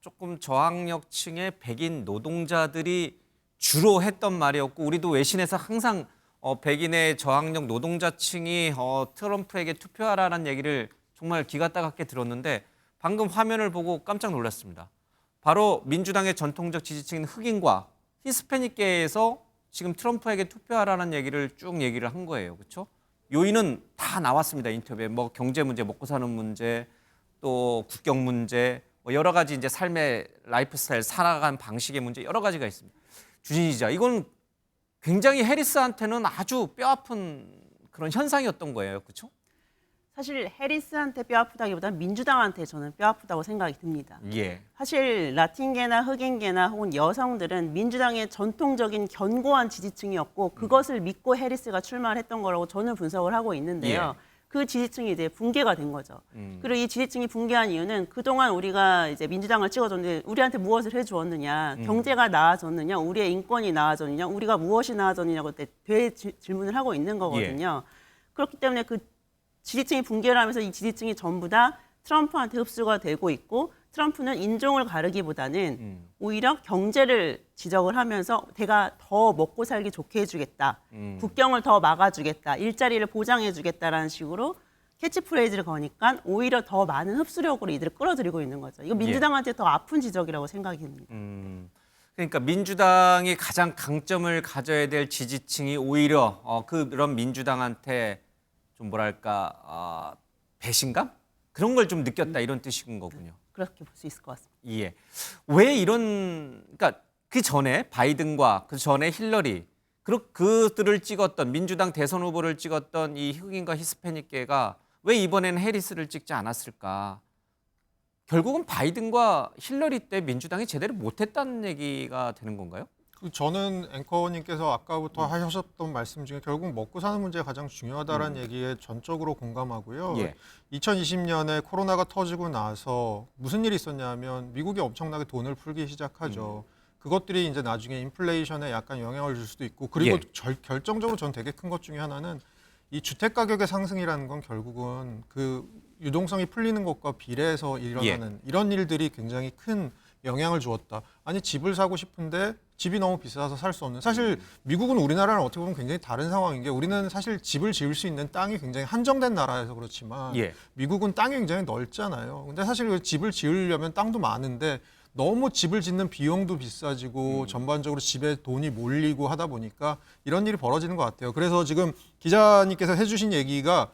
[SPEAKER 1] 조금 저학력층의 백인 노동자들이 주로 했던 말이었고 우리도 외신에서 항상 백인의 저학력 노동자층이 트럼프에게 투표하라는 얘기를 정말 기가 따갑게 들었는데 방금 화면을 보고 깜짝 놀랐습니다. 바로 민주당의 전통적 지지층인 흑인과 히스패닉계에서 지금 트럼프에게 투표하라는 얘기를 쭉 얘기를 한 거예요. 그렇죠? 요인은 다 나왔습니다. 인터뷰에 뭐 경제 문제, 먹고 사는 문제, 또 국경 문제, 뭐 여러 가지 이제 삶의 라이프 스타일, 살아가는 방식의 문제 여러 가지가 있습니다. 주진희 기자, 이건 굉장히 해리스한테는 아주 뼈아픈 그런 현상이었던 거예요. 그렇죠?
[SPEAKER 9] 사실 해리스한테 뼈아프다기보다는 민주당한테 저는 뼈아프다고 생각이 듭니다.
[SPEAKER 1] 예.
[SPEAKER 9] 사실 라틴계나 흑인계나 혹은 여성들은 민주당의 전통적인 견고한 지지층이었고 그것을 믿고 해리스가 출마를 했던 거라고 저는 분석을 하고 있는데요.
[SPEAKER 1] 예.
[SPEAKER 9] 그 지지층이 이제 붕괴가 된 거죠. 그리고 이 지지층이 붕괴한 이유는 그동안 우리가 이제 민주당을 찍어줬는데 우리한테 무엇을 해주었느냐, 경제가 나아졌느냐, 우리의 인권이 나아졌느냐, 우리가 무엇이 나아졌느냐고 되게 질문을 하고 있는 거거든요. 그렇기 때문에 그 지지층이 붕괴를 하면서 이 지지층이 전부 다 트럼프한테 흡수가 되고 있고 트럼프는 인종을 가르기보다는 오히려 경제를 지적을 하면서 내가 더 먹고 살기 좋게 해주겠다. 국경을 더 막아주겠다. 일자리를 보장해주겠다라는 식으로 캐치프레이즈를 거니까 오히려 더 많은 흡수력으로 이들을 끌어들이고 있는 거죠. 이거 민주당한테 더 아픈 지적이라고 생각이 듭니다.
[SPEAKER 1] 그러니까 민주당이 가장 강점을 가져야 될 지지층이 오히려 그런 민주당한테 좀 뭐랄까 배신감? 그런 걸 좀 느꼈다 이런 뜻인 거군요.
[SPEAKER 9] 그렇게 볼 수 있을 것 같습니다.
[SPEAKER 1] 예. 왜 이런 그러니까 그 전에 바이든과 그 전에 힐러리 그들을 찍었던 민주당 대선 후보를 찍었던 이 흑인과 히스패닉계가 왜 이번에는 해리스를 찍지 않았을까? 결국은 바이든과 힐러리 때 민주당이 제대로 못했다는 얘기가 되는 건가요?
[SPEAKER 10] 저는 앵커님께서 아까부터 하셨던 말씀 중에 결국 먹고 사는 문제가 가장 중요하다는 얘기에 전적으로 공감하고요.
[SPEAKER 1] 예.
[SPEAKER 10] 2020년에 코로나가 터지고 나서 무슨 일이 있었냐면 미국이 엄청나게 돈을 풀기 시작하죠. 그것들이 이제 나중에 인플레이션에 약간 영향을 줄 수도 있고 그리고
[SPEAKER 1] 예.
[SPEAKER 10] 결정적으로 전 되게 큰 것 중에 하나는 이 주택 가격의 상승이라는 건 결국은 그 유동성이 풀리는 것과 비례해서 일어나는 이런 일들이 굉장히 큰 영향을 주었다. 아니 집을 사고 싶은데 집이 너무 비싸서 살 수 없는. 사실 미국은 우리나라랑 어떻게 보면 굉장히 다른 상황인 게 우리는 사실 집을 지을 수 있는 땅이 굉장히 한정된 나라여서 그렇지만
[SPEAKER 1] 예.
[SPEAKER 10] 미국은 땅이 굉장히 넓잖아요. 근데 사실 그 집을 지으려면 땅도 많은데 너무 집을 짓는 비용도 비싸지고 전반적으로 집에 돈이 몰리고 하다 보니까 이런 일이 벌어지는 것 같아요. 그래서 지금 기자님께서 해주신 얘기가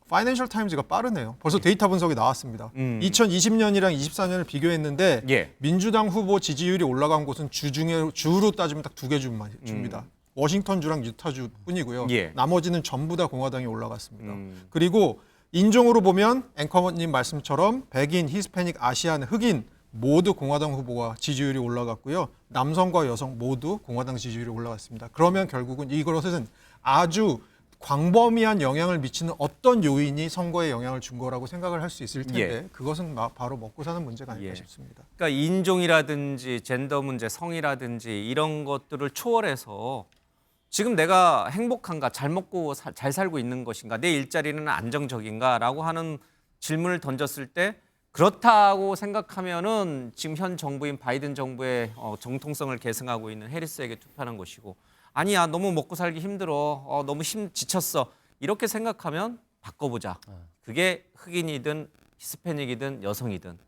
[SPEAKER 10] 파이낸셜 타임즈가 빠르네요. 벌써 데이터 분석이 나왔습니다. 2020년이랑 24년을 비교했는데
[SPEAKER 1] 예.
[SPEAKER 10] 민주당 후보 지지율이 올라간 곳은 주로 따지면 딱 2개 주입니다. 워싱턴주랑 유타주 뿐이고요.
[SPEAKER 1] 예.
[SPEAKER 10] 나머지는 전부 다 공화당이 올라갔습니다. 그리고 인종으로 보면 앵커님 말씀처럼 백인, 히스패닉, 아시안, 흑인 모두 공화당 후보가 지지율이 올라갔고요. 남성과 여성 모두 공화당 지지율이 올라갔습니다. 그러면 결국은 이것은 아주 광범위한 영향을 미치는 어떤 요인이 선거에 영향을 준 거라고 생각을 할 수 있을 텐데
[SPEAKER 1] 예.
[SPEAKER 10] 그것은 바로 먹고 사는 문제가 아닐까
[SPEAKER 1] 예.
[SPEAKER 10] 싶습니다.
[SPEAKER 1] 그러니까 인종이라든지 젠더 문제, 성이라든지 이런 것들을 초월해서 지금 내가 행복한가, 잘 먹고 잘 살고 있는 것인가, 내 일자리는 안정적인가라고 하는 질문을 던졌을 때 그렇다고 생각하면은 지금 현 정부인 바이든 정부의 정통성을 계승하고 있는 해리스에게 투표하는 것이고 아니야 너무 먹고 살기 힘들어 너무 지쳤어 이렇게 생각하면 바꿔보자. 그게 흑인이든 히스패닉이든 여성이든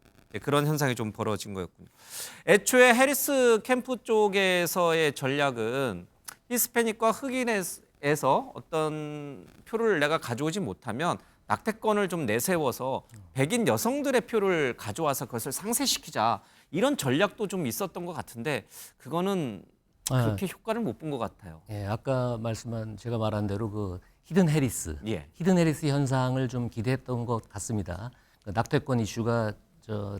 [SPEAKER 1] 그런 현상이 좀 벌어진 거였군요. 애초에 해리스 캠프 쪽에서의 전략은 히스패닉과 흑인에서 어떤 표를 내가 가져오지 못하면 낙태권을 좀 내세워서 백인 여성들의 표를 가져와서 그것을 상쇄시키자 이런 전략도 좀 있었던 것 같은데 그거는 그렇게 효과를 못 본 것 같아요.
[SPEAKER 11] 예, 아까 제가 말한 대로 그 히든 해리스,
[SPEAKER 1] 예.
[SPEAKER 11] 히든 해리스 현상을 좀 기대했던 것 같습니다. 그 낙태권 이슈가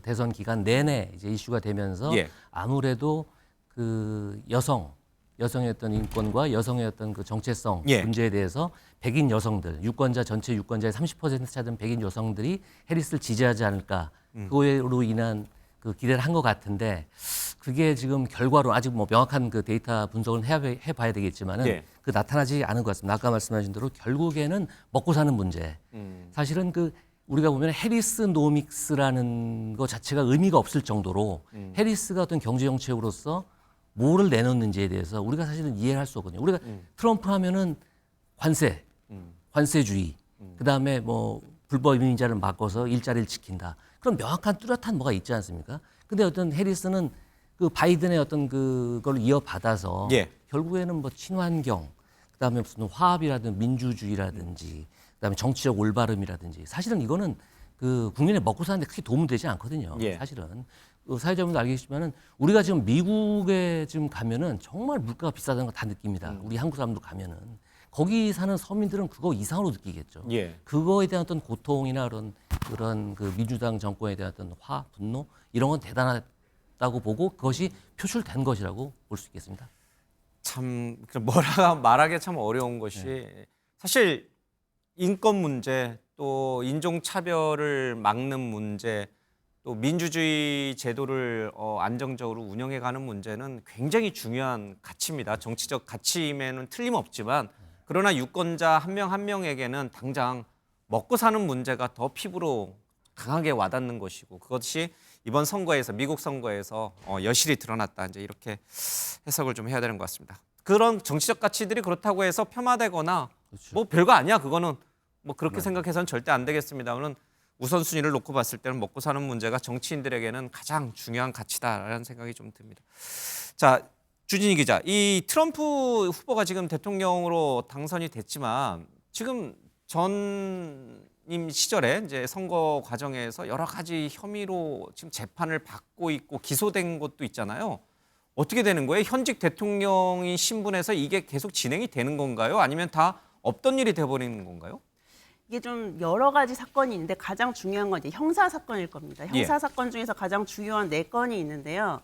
[SPEAKER 11] 대선 기간 내내 이제 이슈가 되면서
[SPEAKER 1] 예.
[SPEAKER 11] 아무래도 그 여성의 어떤 인권과 여성의 어떤 그 정체성
[SPEAKER 1] 예.
[SPEAKER 11] 문제에 대해서 백인 여성들, 전체 유권자의 30% 차던 백인 여성들이 해리스를 지지하지 않을까 그거로 인한 그 기대를 한 것 같은데 그게 지금 결과로 아직 뭐 명확한 그 데이터 분석을 해봐야 되겠지만은
[SPEAKER 1] 예.
[SPEAKER 11] 그 나타나지 않은 것 같습니다. 아까 말씀하신 대로 결국에는 먹고 사는 문제. 사실은 그 우리가 보면 해리스 노믹스라는 것 자체가 의미가 없을 정도로 해리스가 어떤 경제 정책으로서 뭐를 내놓는지에 대해서 우리가 사실은 이해를 할 수 없거든요. 우리가 트럼프 하면은 관세주의, 그다음에 뭐 불법 이민자를 바꿔서 일자리를 지킨다. 그런 명확한 뚜렷한 뭐가 있지 않습니까? 근데 어떤 해리스는 그 바이든의 어떤 그걸 이어받아서
[SPEAKER 1] 예.
[SPEAKER 11] 결국에는 뭐 친환경, 그다음에 무슨 화합이라든지 민주주의라든지, 그다음에 정치적 올바름이라든지 사실은 이거는 그 국민의 먹고 사는데 크게 도움 되지 않거든요.
[SPEAKER 1] 예.
[SPEAKER 11] 사실은 사회자분도 알겠지만은 우리가 지금 미국에 지금 가면은 정말 물가가 비싸다는 거 다 느낍니다. 우리 한국 사람도 가면은 거기 사는 서민들은 그거 이상으로 느끼겠죠.
[SPEAKER 1] 예.
[SPEAKER 11] 그거에 대한 어떤 고통이나 그런 그 민주당 정권에 대한 어떤 분노 이런 건 대단하다고 보고 그것이 표출된 것이라고 볼 수 있겠습니다.
[SPEAKER 1] 참 뭐라 말하기 참 어려운 것이 사실 인권 문제 또 인종 차별을 막는 문제 또 민주주의 제도를 안정적으로 운영해가는 문제는 굉장히 중요한 가치입니다. 정치적 가치임에는 틀림없지만 그러나 유권자 한 명 한 명에게는 당장 먹고 사는 문제가 더 피부로 강하게 와닿는 것이고 그것이 이번 선거에서 미국 선거에서 여실히 드러났다 이제 이렇게 해석을 좀 해야 되는 것 같습니다. 그런 정치적 가치들이 그렇다고 해서 폄하되거나 뭐 별거 아니야 그거는 뭐 그렇게 생각해서는 절대 안 되겠습니다만은 우선순위를 놓고 봤을 때는 먹고 사는 문제가 정치인들에게는 가장 중요한 가치다라는 생각이 좀 듭니다. 자, 주진희 기자, 이 트럼프 후보가 지금 대통령으로 당선이 됐지만 지금 전 임 시절에 이제 선거 과정에서 여러 가지 혐의로 지금 재판을 받고 있고 기소된 것도 있잖아요. 어떻게 되는 거예요? 현직 대통령인 신분에서 이게 계속 진행이 되는 건가요? 아니면 다 없던 일이 돼버리는 건가요?
[SPEAKER 9] 이게 좀 여러 가지 사건이 있는데 가장 중요한 건 이제 형사 사건일 겁니다. 형사
[SPEAKER 1] 예.
[SPEAKER 9] 사건 중에서 가장 중요한 4건이 있는데요.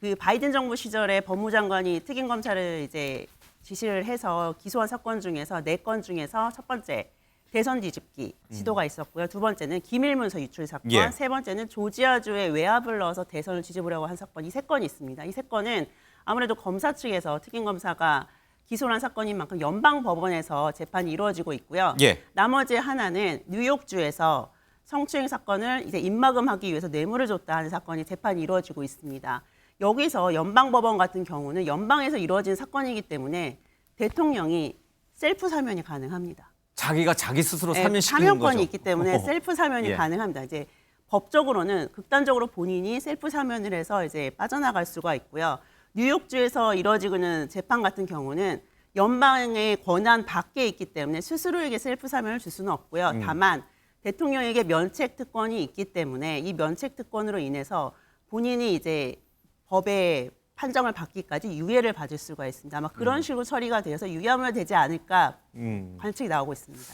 [SPEAKER 9] 그 바이든 정부 시절에 법무장관이 특임 검사를 이제 지시를 해서 기소한 사건 중에서 4건 중에서 첫 번째 대선 뒤집기 시도가 있었고요. 두 번째는 기밀문서 유출 사건,
[SPEAKER 1] 예.
[SPEAKER 9] 세 번째는 조지아주에 외압을 넣어서 대선을 뒤집으려고 한 사건, 이 3건이 있습니다. 이 3건은 아무래도 검사 측에서 특임 검사가 기소를 한 사건인 만큼 연방 법원에서 재판이 이루어지고 있고요.
[SPEAKER 1] 예.
[SPEAKER 9] 나머지 하나는 뉴욕주에서 성추행 사건을 이제 입막음하기 위해서 뇌물을 줬다 하는 사건이 재판이 이루어지고 있습니다. 여기서 연방 법원 같은 경우는 연방에서 이루어진 사건이기 때문에 대통령이 셀프 사면이 가능합니다.
[SPEAKER 1] 자기가 자기 스스로
[SPEAKER 9] 네,
[SPEAKER 1] 사면시키는 거죠.
[SPEAKER 9] 사면권이 있기 때문에 셀프 사면이
[SPEAKER 1] 예.
[SPEAKER 9] 가능합니다. 이제 법적으로는 극단적으로 본인이 셀프 사면을 해서 이제 빠져나갈 수가 있고요. 뉴욕주에서 이뤄지는 재판 같은 경우는 연방의 권한 밖에 있기 때문에 스스로에게 셀프 사면을 줄 수는 없고요. 다만 대통령에게 면책 특권이 있기 때문에 이 면책 특권으로 인해서 본인이 이제 법의 판정을 받기까지 유예를 받을 수가 있습니다. 아마 그런 식으로 처리가 되어서 유야무야 되지 않을까 관측이 나오고 있습니다.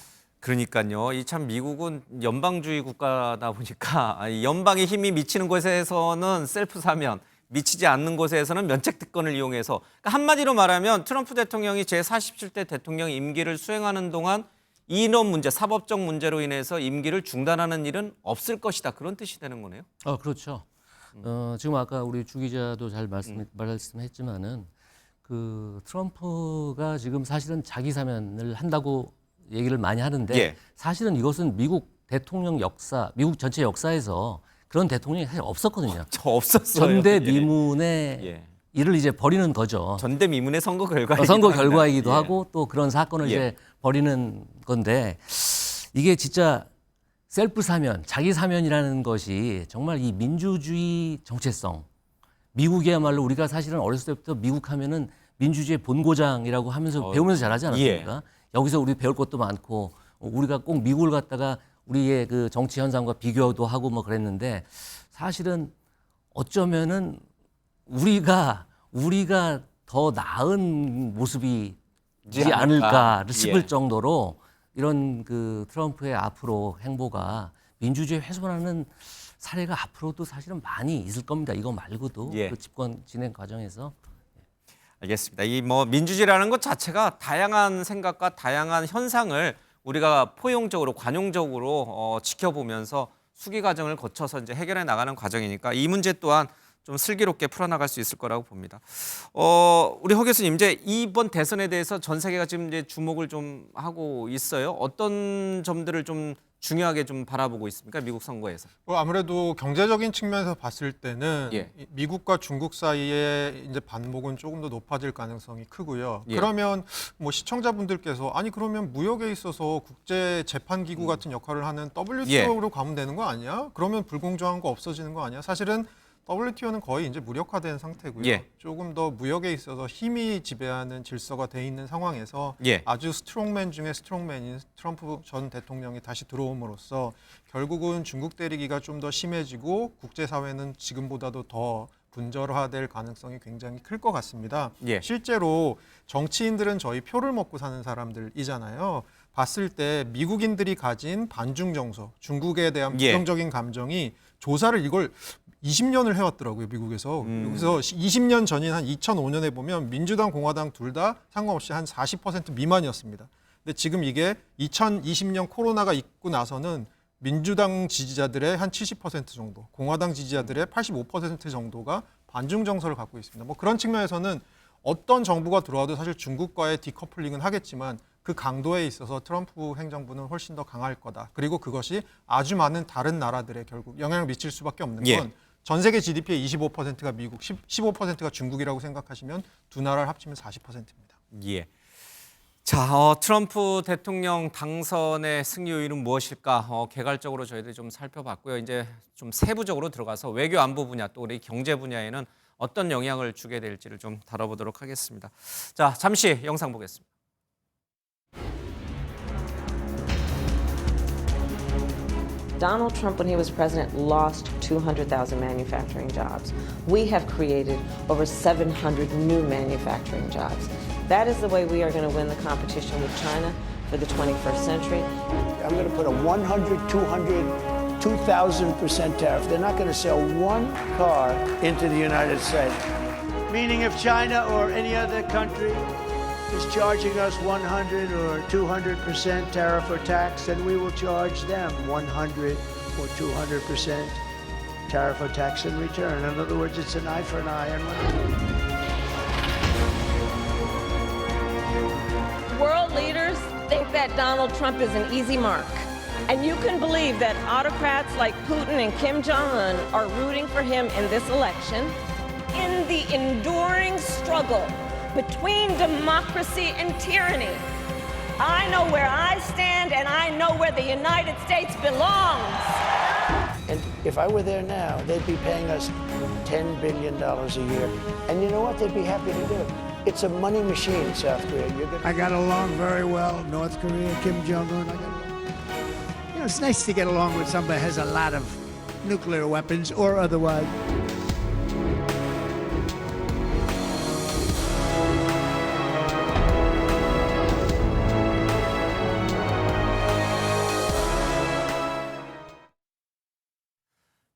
[SPEAKER 1] 그러니까요. 이 참 미국은 연방주의 국가다 보니까 이 연방의 힘이 미치는 곳에서는 셀프 사면, 미치지 않는 곳에서는 면책 특권을 이용해서, 그러니까 한마디로 말하면 트럼프 대통령이 제47대 대통령 임기를 수행하는 동안 인원 문제, 사법적 문제로 인해서 임기를 중단하는 일은 없을 것이다. 그런 뜻이 되는 거네요.
[SPEAKER 11] 그렇죠. 지금 아까 우리 주 기자도 잘 말씀했지만은 그 트럼프가 지금 사실은 자기 사면을 한다고 얘기를 많이 하는데
[SPEAKER 1] 예.
[SPEAKER 11] 사실은 이것은 미국 대통령 역사, 미국 전체 역사에서 그런 대통령이 사실 없었거든요.
[SPEAKER 1] 없었어요.
[SPEAKER 11] 전대미문의
[SPEAKER 1] 예.
[SPEAKER 11] 일을 이제 벌이는 거죠.
[SPEAKER 1] 전대미문의 선거 결과이기도
[SPEAKER 11] 선거
[SPEAKER 1] 합니다.
[SPEAKER 11] 결과이기도
[SPEAKER 1] 예.
[SPEAKER 11] 하고 또 그런 사건을
[SPEAKER 1] 예.
[SPEAKER 11] 이제 벌이는 건데 이게 진짜 셀프 사면, 자기 사면이라는 것이 정말 이 민주주의 정체성. 미국이야말로 우리가 사실은 어렸을 때부터 미국 하면은 민주주의 본고장이라고 하면서 배우면서 자라지 않았습니까?
[SPEAKER 1] 예.
[SPEAKER 11] 여기서 우리 배울 것도 많고 우리가 꼭 미국을 갖다가 우리의 그 정치 현상과 비교도 하고 뭐 그랬는데 사실은 어쩌면은 우리가 더 나은 모습이지 않을까를 싶을
[SPEAKER 1] 예.
[SPEAKER 11] 정도로 이런 그 트럼프의 앞으로 행보가 민주주의 훼손하는 사례가 앞으로도 사실은 많이 있을 겁니다. 이거 말고도
[SPEAKER 1] 예.
[SPEAKER 11] 그 집권 진행 과정에서.
[SPEAKER 1] 알겠습니다. 이 뭐 민주주의라는 것 자체가 다양한 생각과 다양한 현상을 우리가 포용적으로 관용적으로 지켜보면서 수기 과정을 거쳐서 이제 해결해 나가는 과정이니까 이 문제 또한 좀 슬기롭게 풀어나갈 수 있을 거라고 봅니다. 우리 허 교수님, 이제 이번 대선에 대해서 전 세계가 지금 이제 주목을 좀 하고 있어요. 어떤 점들을 좀 중요하게 좀 바라보고 있습니까? 미국 선거에서.
[SPEAKER 10] 아무래도 경제적인 측면에서 봤을 때는
[SPEAKER 1] 예.
[SPEAKER 10] 미국과 중국 사이에 이제 반목은 조금 더 높아질 가능성이 크고요.
[SPEAKER 1] 예.
[SPEAKER 10] 그러면 뭐 시청자분들께서 아니 그러면 무역에 있어서 국제 재판 기구 같은 역할을 하는 WTO로 가면 되는 거 아니야? 그러면 불공정한 거 없어지는 거 아니야? 사실은 WTO는 거의 이제 무력화된 상태고요.
[SPEAKER 1] 예.
[SPEAKER 10] 조금 더 무역에 있어서 힘이 지배하는 질서가 돼 있는 상황에서
[SPEAKER 1] 예.
[SPEAKER 10] 아주 스트롱맨 중에 스트롱맨인 트럼프 전 대통령이 다시 들어옴으로써 결국은 중국 때리기가 좀 더 심해지고 국제사회는 지금보다도 더 분절화될 가능성이 굉장히 클 것 같습니다.
[SPEAKER 1] 예.
[SPEAKER 10] 실제로 정치인들은 저희 표를 먹고 사는 사람들이잖아요. 봤을 때 미국인들이 가진 반중 정서, 중국에 대한
[SPEAKER 1] 예.
[SPEAKER 10] 부정적인 감정이 조사를 이걸 20년을 해왔더라고요, 미국에서. 그래서 20년 전인 한 2005년에 보면 민주당, 공화당 둘 다 상관없이 한 40% 미만이었습니다. 근데 지금 이게 2020년 코로나가 있고 나서는 민주당 지지자들의 한 70% 정도, 공화당 지지자들의 85% 정도가 반중 정서를 갖고 있습니다. 뭐 그런 측면에서는 어떤 정부가 들어와도 사실 중국과의 디커플링은 하겠지만 그 강도에 있어서 트럼프 행정부는 훨씬 더 강할 거다. 그리고 그것이 아주 많은 다른 나라들에 결국 영향을 미칠 수밖에 없는 건 전 세계 GDP의 25%가 미국, 15%가 중국이라고 생각하시면 두 나라를 합치면 40%입니다.
[SPEAKER 1] 예. 자, 트럼프 대통령 당선의 승리 요인은 무엇일까? 개괄적으로 저희들이 좀 살펴봤고요. 이제 좀 세부적으로 들어가서 외교 안보 분야 또 우리 경제 분야에는 어떤 영향을 주게 될지를 좀 다뤄보도록 하겠습니다. 자, 잠시 영상 보겠습니다.
[SPEAKER 16] Donald Trump, when he was president, lost 200,000 manufacturing jobs. We have created over 700 new manufacturing jobs. That is the way we are going to win the competition with China for the 21st century.
[SPEAKER 4] I'm going to put a 100, 200, 2,000% tariff. They're not going to sell one car into the United States. Meaning if China or any other country is charging us 100 or 200% tariff or tax, then we will charge them 100 or 200% tariff or tax in return. In other words, it's an eye for an eye and
[SPEAKER 7] World leaders think that Donald Trump is an easy mark. And you can believe that autocrats like Putin and Kim Jong-un are rooting for him in this election. In the enduring struggle between democracy and tyranny, I know where I stand and I know where the United States belongs.
[SPEAKER 4] And if I were there now, they'd be paying us $10 billion a year. And you know what? They'd be happy to do it. It's a money machine, South Korea. I got along very well. North Korea, Kim Jong-un, I got along. You know, it's nice to get along with somebody who has a lot of nuclear weapons or otherwise.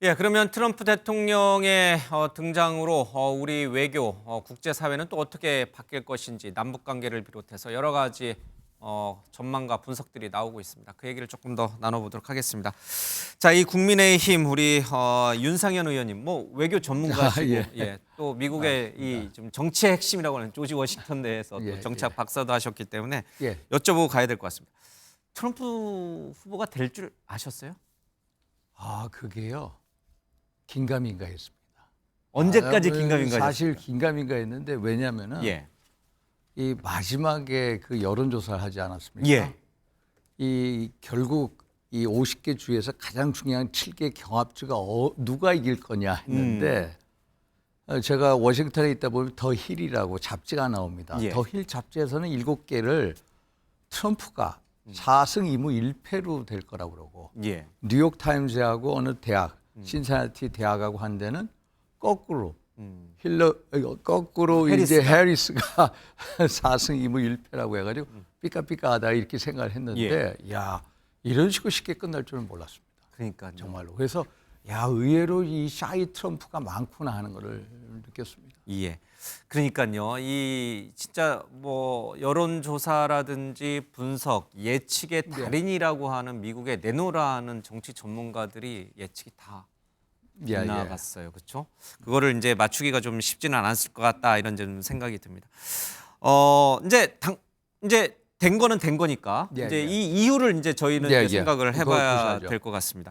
[SPEAKER 1] 예, 그러면 트럼프 대통령의 등장으로 우리 외교, 국제사회는 또 어떻게 바뀔 것인지 남북 관계를 비롯해서 여러 가지 전망과 분석들이 나오고 있습니다. 그 얘기를 조금 더 나눠보도록 하겠습니다. 자, 이 국민의힘 우리 윤상현 의원님, 뭐 외교 전문가시고, 예, 또 미국의 이 좀 정치의 핵심이라고 하는 조지 워싱턴 대에서 또 정치학 박사도 하셨기 때문에 여쭤보고 가야 될 것 같습니다. 트럼프 후보가 될 줄 아셨어요?
[SPEAKER 17] 아, 그게요. 긴가민가했습니다.
[SPEAKER 1] 언제까지 긴가민가했어요?
[SPEAKER 17] 사실 긴가민가했는데 왜냐면은 이 마지막에 그 여론조사를 하지 않았습니까? 이 결국 이 50개 주에서 가장 중요한 7개 경합주가 누가 이길 거냐 했는데 제가 워싱턴에 있다 보면 더 힐이라고 잡지가 나옵니다. 더 힐 잡지에서는 7개를 트럼프가 4승 2무 1패로 될 거라고 그러고 뉴욕 타임즈하고 어느 대학 신시나티 대학하고 한 데는 거꾸로 거꾸로 이제 해리스가 4승 2무 1패라고 해가지고 삐까삐까하다 이렇게 생각을 했는데 야 이런 식으로 쉽게 끝날 줄은 몰랐습니다.
[SPEAKER 1] 그러니까
[SPEAKER 17] 정말로. 그래서 야 의외로 이 샤이 트럼프가 많구나 하는 거를 느꼈습니다.
[SPEAKER 1] 예. 그러니까요. 이 진짜 뭐 여론조사라든지 분석, 예측의 달인이라고 하는 미국의 네노라는 정치 전문가들이 예측이 다 나갔어요. 그렇죠? 그거를 이제 맞추기가 좀 쉽지는 않았을 것 같다 이런 좀 생각이 듭니다. 이제 된 거는 된 거니까 이제 이 이유를 이제 저희는 이제 생각을 해봐야 될 것 같습니다.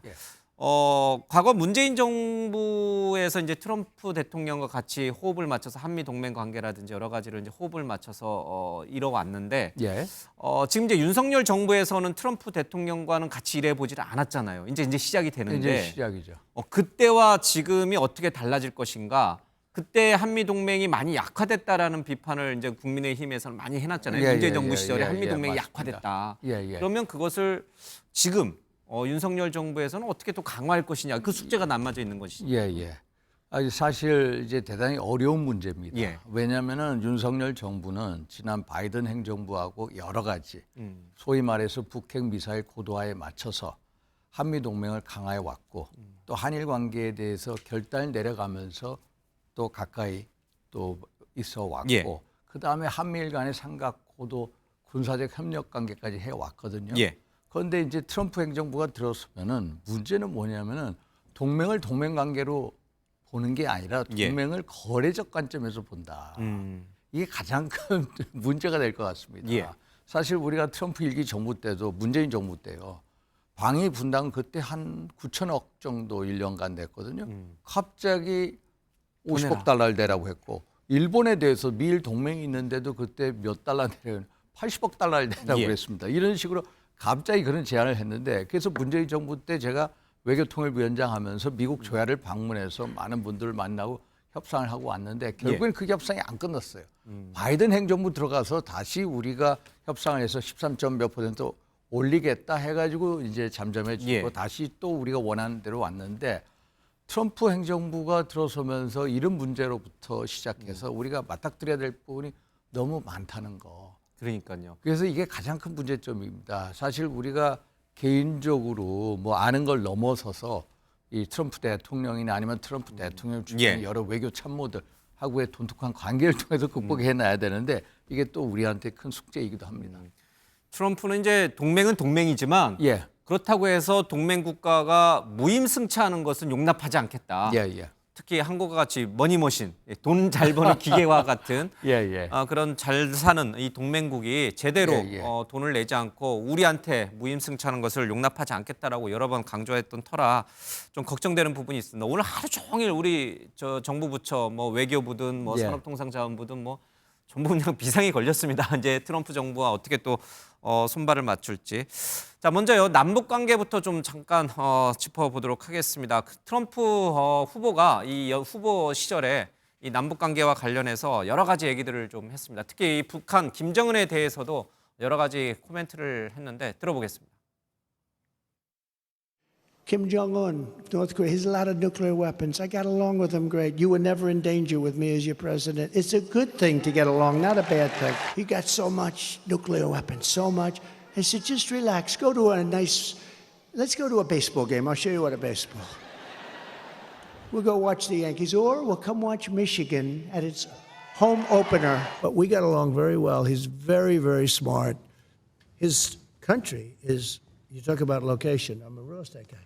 [SPEAKER 1] 과거 문재인 정부에서 이제 트럼프 대통령과 같이 호흡을 맞춰서 한미 동맹 관계라든지 여러 가지를 이제 호흡을 맞춰서 이뤄왔는데 지금 이제 윤석열 정부에서는 트럼프 대통령과는 같이 일해보지를 않았잖아요. 이제 시작이 되는데
[SPEAKER 17] 이제 시작이죠.
[SPEAKER 1] 그때와 지금이 어떻게 달라질 것인가? 그때 한미 동맹이 많이 약화됐다라는 비판을 이제 국민의힘에서는 많이 해놨잖아요. 문재인 정부 시절에 한미 동맹이 약화됐다. 그러면 그것을 지금 윤석열 정부에서는 어떻게 또 강화할 것이냐 그 숙제가 남아져 있는 것이죠.
[SPEAKER 17] 사실 이제 대단히 어려운 문제입니다. 왜냐하면은 윤석열 정부는 지난 바이든 행정부하고 여러 가지 소위 말해서 북핵 미사일 고도화에 맞춰서 한미 동맹을 강화해 왔고 또 한일 관계에 대해서 결단을 내려가면서 또 가까이 또 있어 왔고 그 다음에 한미일 간의 삼각 고도 군사적 협력 관계까지 해 왔거든요. 그런데 이제 트럼프 행정부가 들었으면은 문제는 뭐냐면은 동맹을 동맹 관계로 보는 게 아니라 동맹을 거래적 관점에서 본다. 이게 가장 큰 문제가 될 것 같습니다. 사실 우리가 트럼프 1기 정부 때도 문재인 정부 때요. 방위 분담 그때 한 9천억 정도 1년간 냈거든요. 갑자기 50억 달러를 내라고 했고 일본에 대해서 미일 동맹이 있는데도 그때 몇 달러 내려요. 80억 달러를 내라고 그랬습니다. 이런 식으로 갑자기 그런 제안을 했는데 그래서 문재인 정부 때 제가 외교통일부위원장 하면서 미국 조야를 방문해서 많은 분들을 만나고 협상을 하고 왔는데 결국엔 그 협상이 안 끝났어요. 바이든 행정부 들어가서 다시 우리가 협상을 해서 13점 몇 % 올리겠다 해가지고 이제 잠잠해지고
[SPEAKER 1] 예.
[SPEAKER 17] 다시 또 우리가 원하는 대로 왔는데 트럼프 행정부가 들어서면서 이런 문제로부터 시작해서 우리가 맞닥뜨려야 될 부분이 너무 많다는 거.
[SPEAKER 1] 그러니까요.
[SPEAKER 17] 그래서 이게 가장 큰 문제점입니다. 사실 우리가 개인적으로 뭐 아는 걸 넘어서서 이 트럼프 대통령이나 아니면 트럼프 대통령 주변
[SPEAKER 1] 예.
[SPEAKER 17] 여러 외교 참모들하고의 돈독한 관계를 통해서 극복해놔야 되는데 이게 또 우리한테 큰 숙제이기도 합니다.
[SPEAKER 1] 트럼프는 이제 동맹은 동맹이지만
[SPEAKER 17] 예.
[SPEAKER 1] 그렇다고 해서 동맹 국가가 무임승차하는 것은 용납하지 않겠다.
[SPEAKER 17] 예, 예.
[SPEAKER 1] 특히 한국과 같이 머니머신, 돈 잘 버는 기계와 같은
[SPEAKER 17] 예, 예.
[SPEAKER 1] 그런 잘 사는 이 동맹국이 제대로
[SPEAKER 17] 예, 예.
[SPEAKER 1] 돈을 내지 않고 우리한테 무임승차하는 것을 용납하지 않겠다라고 여러 번 강조했던 터라 좀 걱정되는 부분이 있습니다. 오늘 하루 종일 우리 저 정부 부처 뭐 외교부든 뭐
[SPEAKER 17] 예.
[SPEAKER 1] 산업통상자원부든 뭐 전부 그냥 비상이 걸렸습니다. 이제 트럼프 정부와 어떻게 또 손발을 맞출지. 자, 먼저요 남북 관계부터 좀 잠깐 짚어보도록 하겠습니다. 트럼프 후보가 이 후보 시절에 이 남북 관계와 관련해서 여러 가지 얘기들을 좀 했습니다. 특히 이 북한 김정은에 대해서도 여러 가지 코멘트를 했는데 들어보겠습니다.
[SPEAKER 4] Kim Jong-un, North Korea, he has a lot of nuclear weapons. I got along with him great. You were never in danger with me as your president. It's a good thing to get along, not a bad thing. He got so much nuclear weapons, so much. I said, just relax. Go to let's go to a baseball game. I'll show you what a baseball. We'll go watch the Yankees, or we'll come watch Michigan at its home opener. But we got along very well. He's very, very smart. His country is, you talk about location, I'm a real estate guy.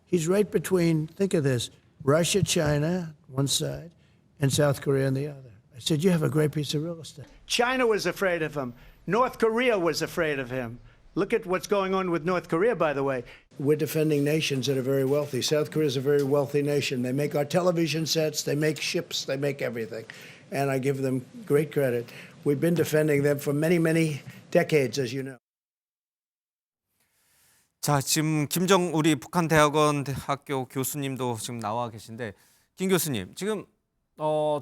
[SPEAKER 4] He's right between, think of this, Russia, China, one side, and South Korea on the other. I said, you have a great piece of real estate. China was afraid of him. North Korea was afraid of him. Look at what's going on with North Korea, by the way. We're defending nations that are very wealthy. South Korea is a very wealthy nation. They make our television sets, they make ships, they make everything. And I give them great credit. We've been defending them for many, many decades, as you know.
[SPEAKER 1] 자, 지금 우리 북한 대학원 학교 교수님도 지금 나와 계신데 김 교수님, 지금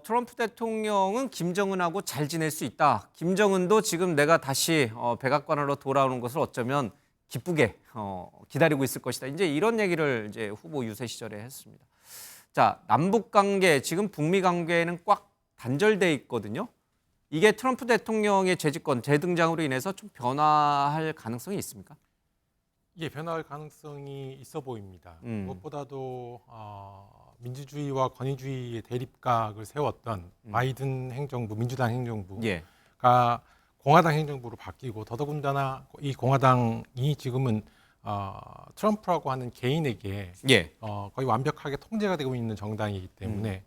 [SPEAKER 1] 트럼프 대통령은 김정은하고 잘 지낼 수 있다. 김정은도 지금 내가 다시 백악관으로 돌아오는 것을 어쩌면 기쁘게 기다리고 있을 것이다. 이제 이런 얘기를 이제 후보 유세 시절에 했습니다. 자, 남북 관계, 지금 북미 관계는 꽉 단절돼 있거든요. 이게 트럼프 대통령의 재등장으로 인해서 좀 변화할 가능성이 있습니까?
[SPEAKER 18] 예, 변화할 가능성이 있어 보입니다. 무엇보다도 민주주의와 권위주의의 대립각을 세웠던 바이든 행정부, 민주당 행정부가 공화당 행정부로 바뀌고 더더군다나 이 공화당이 지금은 트럼프라고 하는 개인에게 거의 완벽하게 통제가 되고 있는 정당이기 때문에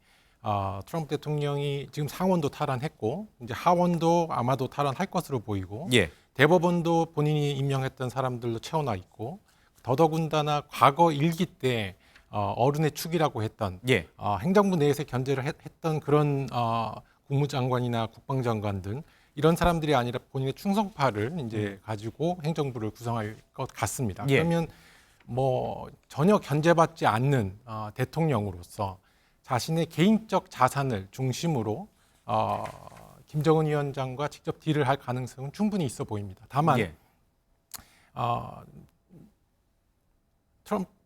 [SPEAKER 18] 트럼프 대통령이 지금 상원도 탈환했고 이제 하원도 아마도 탈환할 것으로 보이고 대법원도 본인이 임명했던 사람들로 채워놔 있고 더더군다나 과거 일기 때 어른의 축이라고 했던 행정부 내에서 견제를 했던 그런 국무장관이나 국방장관 등 이런 사람들이 아니라 본인의 충성파를 이제 가지고 행정부를 구성할 것 같습니다. 그러면 뭐 전혀 견제받지 않는 대통령으로서 자신의 개인적 자산을 중심으로 김정은 위원장과 직접 딜을 할 가능성은 충분히 있어 보입니다. 다만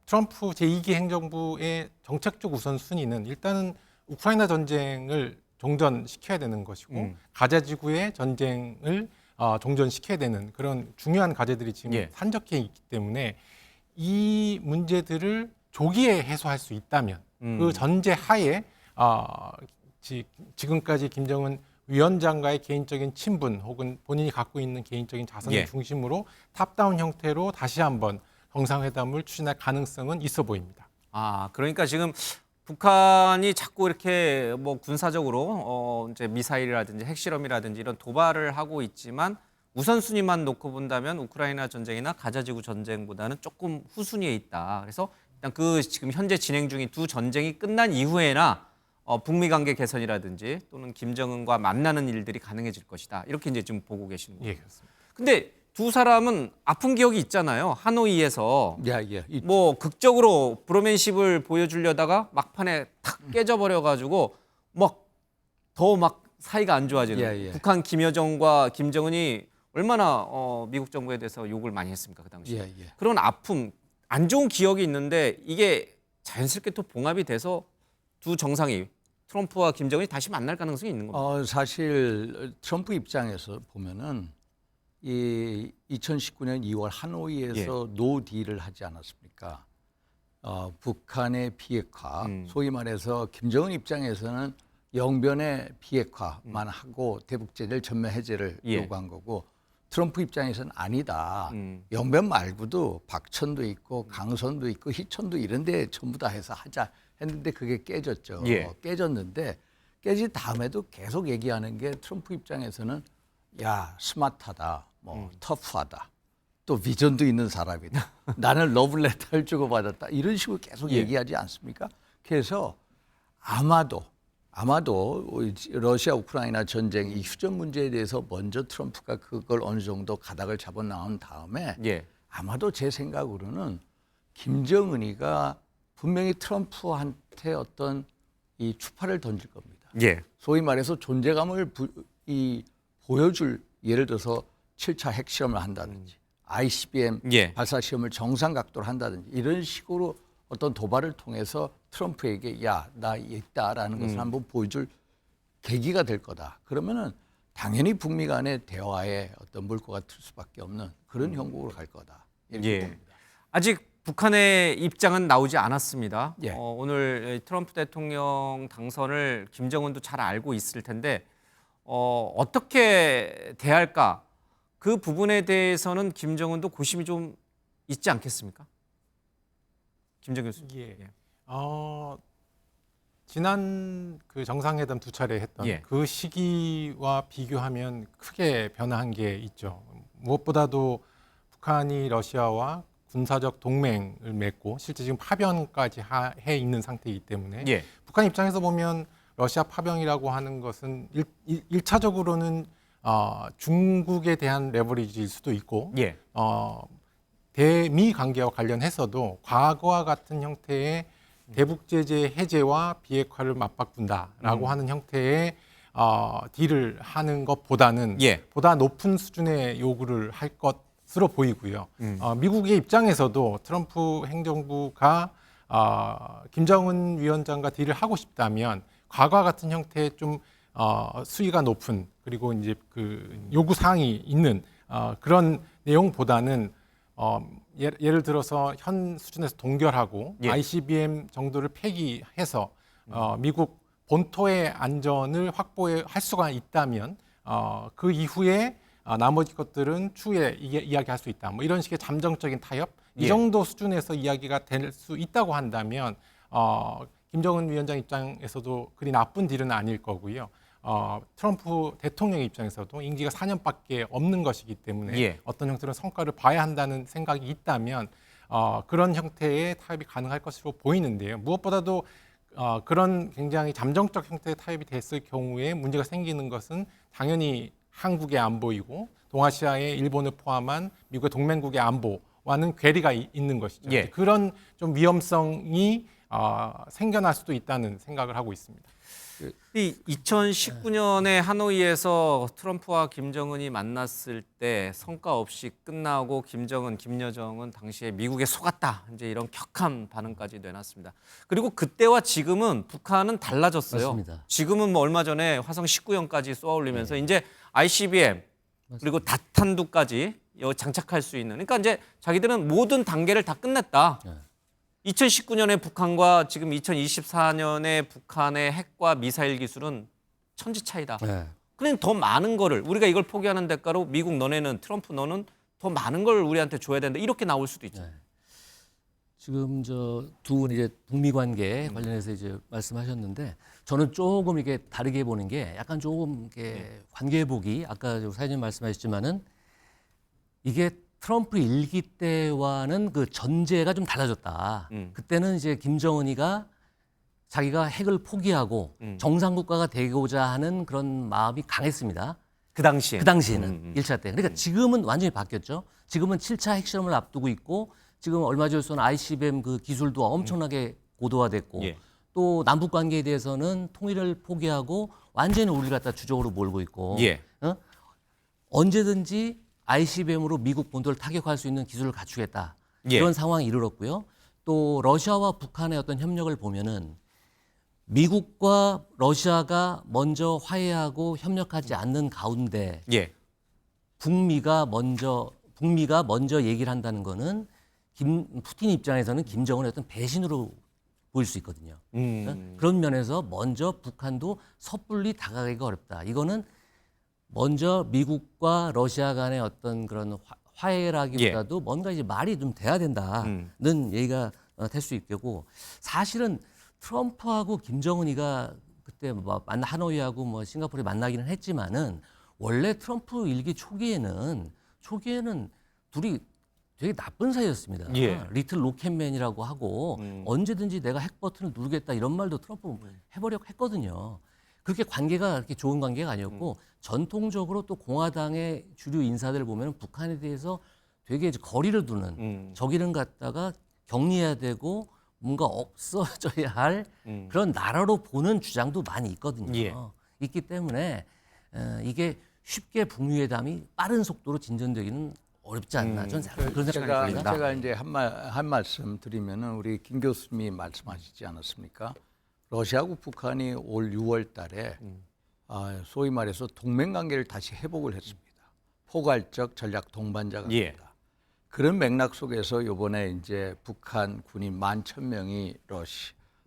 [SPEAKER 18] 트럼프 제2기 행정부의 정책적 우선순위는 일단은 우크라이나 전쟁을 종전시켜야 되는 것이고 가자지구의 전쟁을 종전시켜야 되는 그런 중요한 과제들이 지금 산적해 있기 때문에 이 문제들을 조기에 해소할 수 있다면 그 전제 하에 지금까지 김정은 위원장과의 개인적인 친분 혹은 본인이 갖고 있는 개인적인 자산을 중심으로 탑다운 형태로 다시 한번 정상회담을 추진할 가능성은 있어 보입니다.
[SPEAKER 1] 그러니까 지금 북한이 자꾸 이렇게 뭐 군사적으로 이제 미사일이라든지 핵실험이라든지 이런 도발을 하고 있지만 우선순위만 놓고 본다면 우크라이나 전쟁이나 가자지구 전쟁보다는 조금 후순위에 있다. 그래서 일단 그 지금 현재 진행 중인 두 전쟁이 끝난 이후에나 북미 관계 개선이라든지 또는 김정은과 만나는 일들이 가능해질 것이다. 이렇게 이제 지금 보고 계시는 거예요.
[SPEAKER 18] 그렇습니다.
[SPEAKER 1] 근데 두 사람은 아픈 기억이 있잖아요. 하노이에서 뭐 극적으로 브로맨십을 보여주려다가 막판에 탁 깨져버려가지고 막 더 막 사이가 안 좋아지는 북한 김여정과 김정은이 얼마나 미국 정부에 대해서 욕을 많이 했습니까 그 당시에.
[SPEAKER 17] 예, 예.
[SPEAKER 1] 그런 아픔, 안 좋은 기억이 있는데 이게 자연스럽게 또 봉합이 돼서 두 정상이 트럼프와 김정은이 다시 만날 가능성이 있는 겁니다.
[SPEAKER 17] 사실 트럼프 입장에서 보면은 이 2019년 2월 하노이에서 노 딜을 하지 않았습니까? 북한의 비핵화, 소위 말해서 김정은 입장에서는 영변의 비핵화만 하고 대북 제재를 전면 해제를 요구한 거고 트럼프 입장에서는 아니다. 영변 말고도 박천도 있고 강선도 있고 희천도 이런 데 전부 다 해서 하자 했는데 그게 깨졌죠. 깨졌는데 깨진 다음에도 계속 얘기하는 게 트럼프 입장에서는 야 스마트하다, 뭐 터프하다, 또 비전도 있는 사람이다. 나는 러블레터를 주고받았다. 이런 식으로 계속 얘기하지 않습니까? 그래서 아마도 러시아 우크라이나 전쟁 이 휴전 문제에 대해서 먼저 트럼프가 그걸 어느 정도 가닥을 잡아 나온 다음에 아마도 제 생각으로는 김정은이가 분명히 트럼프한테 어떤 이 추파를 던질 겁니다. 소위 말해서 존재감을 보여줄 예를 들어서 7차 핵시험을 한다든지 ICBM 발사 시험을 정상 각도로 한다든지 이런 식으로 어떤 도발을 통해서 트럼프에게 야, 나 있다라는 것을 한번 보여줄 계기가 될 거다. 그러면은 당연히 북미 간의 대화에 어떤 물꼬가 틀 수밖에 없는 그런 형국으로 갈 거다. 이렇게 봅니다.
[SPEAKER 1] 아직 북한의 입장은 나오지 않았습니다. 오늘 트럼프 대통령 당선을 김정은도 잘 알고 있을 텐데 어떻게 대할까? 그 부분에 대해서는 김정은도 고심이 좀 있지 않겠습니까? 김정 교수.
[SPEAKER 18] 지난 그 정상회담 두 차례 했던 그 시기와 비교하면 크게 변화한 게 있죠. 무엇보다도 북한이 러시아와 군사적 동맹을 맺고 실제 지금 파병까지 해 있는 상태이기 때문에 북한 입장에서 보면 러시아 파병이라고 하는 것은 일차적으로는 중국에 대한 레버리지일 수도 있고 대미 관계와 관련해서도 과거와 같은 형태의 대북 제재 해제와 비핵화를 맞바꾼다라고 하는 형태의 딜을 하는 것보다는 보다 높은 수준의 요구를 할 것으로 보이고요. 미국의 입장에서도 트럼프 행정부가 김정은 위원장과 딜을 하고 싶다면 과거와 같은 형태의 좀 수위가 높은 그리고 이제 그 요구 사항이 있는 그런 내용보다는 예를 들어서 현 수준에서 동결하고 ICBM 정도를 폐기해서 미국 본토의 안전을 확보할 수가 있다면 그 이후에 나머지 것들은 추후에 이야기할 수 있다. 뭐 이런 식의 잠정적인 타협 이 정도 수준에서 이야기가 될 수 있다고 한다면 김정은 위원장 입장에서도 그리 나쁜 딜은 아닐 거고요. 트럼프 대통령 입장에서도 임기가 4년밖에 없는 것이기 때문에 어떤 형태로 성과를 봐야 한다는 생각이 있다면 그런 형태의 타협이 가능할 것으로 보이는데요. 무엇보다도 그런 굉장히 잠정적 형태의 타협이 됐을 경우에 문제가 생기는 것은 당연히 한국의 안보이고 동아시아의 일본을 포함한 미국의 동맹국의 안보와는 괴리가 있는 것이죠. 그런 좀 위험성이 생겨날 수도 있다는 생각을 하고 있습니다.
[SPEAKER 1] 이 2019년에 하노이에서 트럼프와 김정은이 만났을 때 성과 없이 끝나고 김여정은 당시에 미국에 속았다. 이제 이런 격한 반응까지 내놨습니다. 그리고 그때와 지금은 북한은 달라졌어요.
[SPEAKER 11] 맞습니다.
[SPEAKER 1] 지금은 뭐 얼마 전에 화성 19형까지 쏘아 올리면서 이제 ICBM 그리고 다탄두까지 장착할 수 있는. 그러니까 이제 자기들은 모든 단계를 다 끝냈다. 2019년의 북한과 지금 2024년의 북한의 핵과 미사일 기술은 천지 차이다. 그냥 더 많은 거를 우리가 이걸 포기하는 대가로 미국 너네는 트럼프 너는 더 많은 걸 우리한테 줘야 된다. 이렇게 나올 수도 있죠.
[SPEAKER 11] 지금 저 두 분 이제 북미 관계 관련해서 이제 말씀하셨는데 저는 조금 이게 다르게 보는 게 약간 조금 이게 관계 보기 아까 사장님 말씀하셨지만은 이게 트럼프 일기 때와는 그 전제가 좀 달라졌다. 그때는 이제 김정은이가 자기가 핵을 포기하고 정상국가가 되고자 하는 그런 마음이 강했습니다.
[SPEAKER 1] 그 당시에.
[SPEAKER 11] 그 당시에는 1차 때. 그러니까 지금은 완전히 바뀌었죠. 지금은 7차 핵실험을 앞두고 있고 지금 얼마 전에 쏜 ICBM 그 기술도 엄청나게 고도화됐고 또 남북 관계에 대해서는 통일을 포기하고 완전히 우리를 갖다 주적으로 몰고 있고 언제든지 ICBM으로 미국 본토를 타격할 수 있는 기술을 갖추겠다.
[SPEAKER 1] 예.
[SPEAKER 11] 그런 상황에 이르렀고요. 또 러시아와 북한의 어떤 협력을 보면은 미국과 러시아가 먼저 화해하고 협력하지 않는 가운데
[SPEAKER 1] 예.
[SPEAKER 11] 북미가 먼저 얘기를 한다는 거는 푸틴 입장에서는 김정은의 어떤 배신으로 보일 수 있거든요. 그런 면에서 먼저 북한도 섣불리 다가가기가 어렵다. 이거는 먼저 미국과 러시아 간의 어떤 그런 화해라기보다도 뭔가 이제 말이 좀 돼야 된다는 얘기가 될 수 있겠고, 사실은 트럼프하고 김정은이가 그때 뭐 하노이하고 뭐 싱가포르에 만나기는 했지만은 원래 트럼프 일기 초기에는 둘이 되게 나쁜 사이였습니다.
[SPEAKER 1] 예.
[SPEAKER 11] 리틀 로켓맨이라고 하고 언제든지 내가 핵 버튼을 누르겠다 이런 말도 트럼프 해버려고 했거든요. 그렇게 관계가 그렇게 좋은 관계가 아니었고 전통적으로 또 공화당의 주류 인사들을 보면 북한에 대해서 되게 이제 거리를 두는 저기는 갖다가 격리해야 되고 뭔가 없어져야 할 그런 나라로 보는 주장도 많이 있거든요.
[SPEAKER 1] 예.
[SPEAKER 11] 있기 때문에 이게 쉽게 북미회담이 빠른 속도로 진전되기는 어렵지 않나 저는 그런 생각이 듭니다.
[SPEAKER 17] 제가 이제 한 말씀 드리면은 우리 김 교수님이 말씀하시지 않았습니까? 러시아하고 북한이 올 6월 달에 소위 말해서 동맹 관계를 다시 회복을 했습니다. 포괄적 전략 동반자가 됩니다. 그런 맥락 속에서 이번에 이제 북한 군인 11,000명이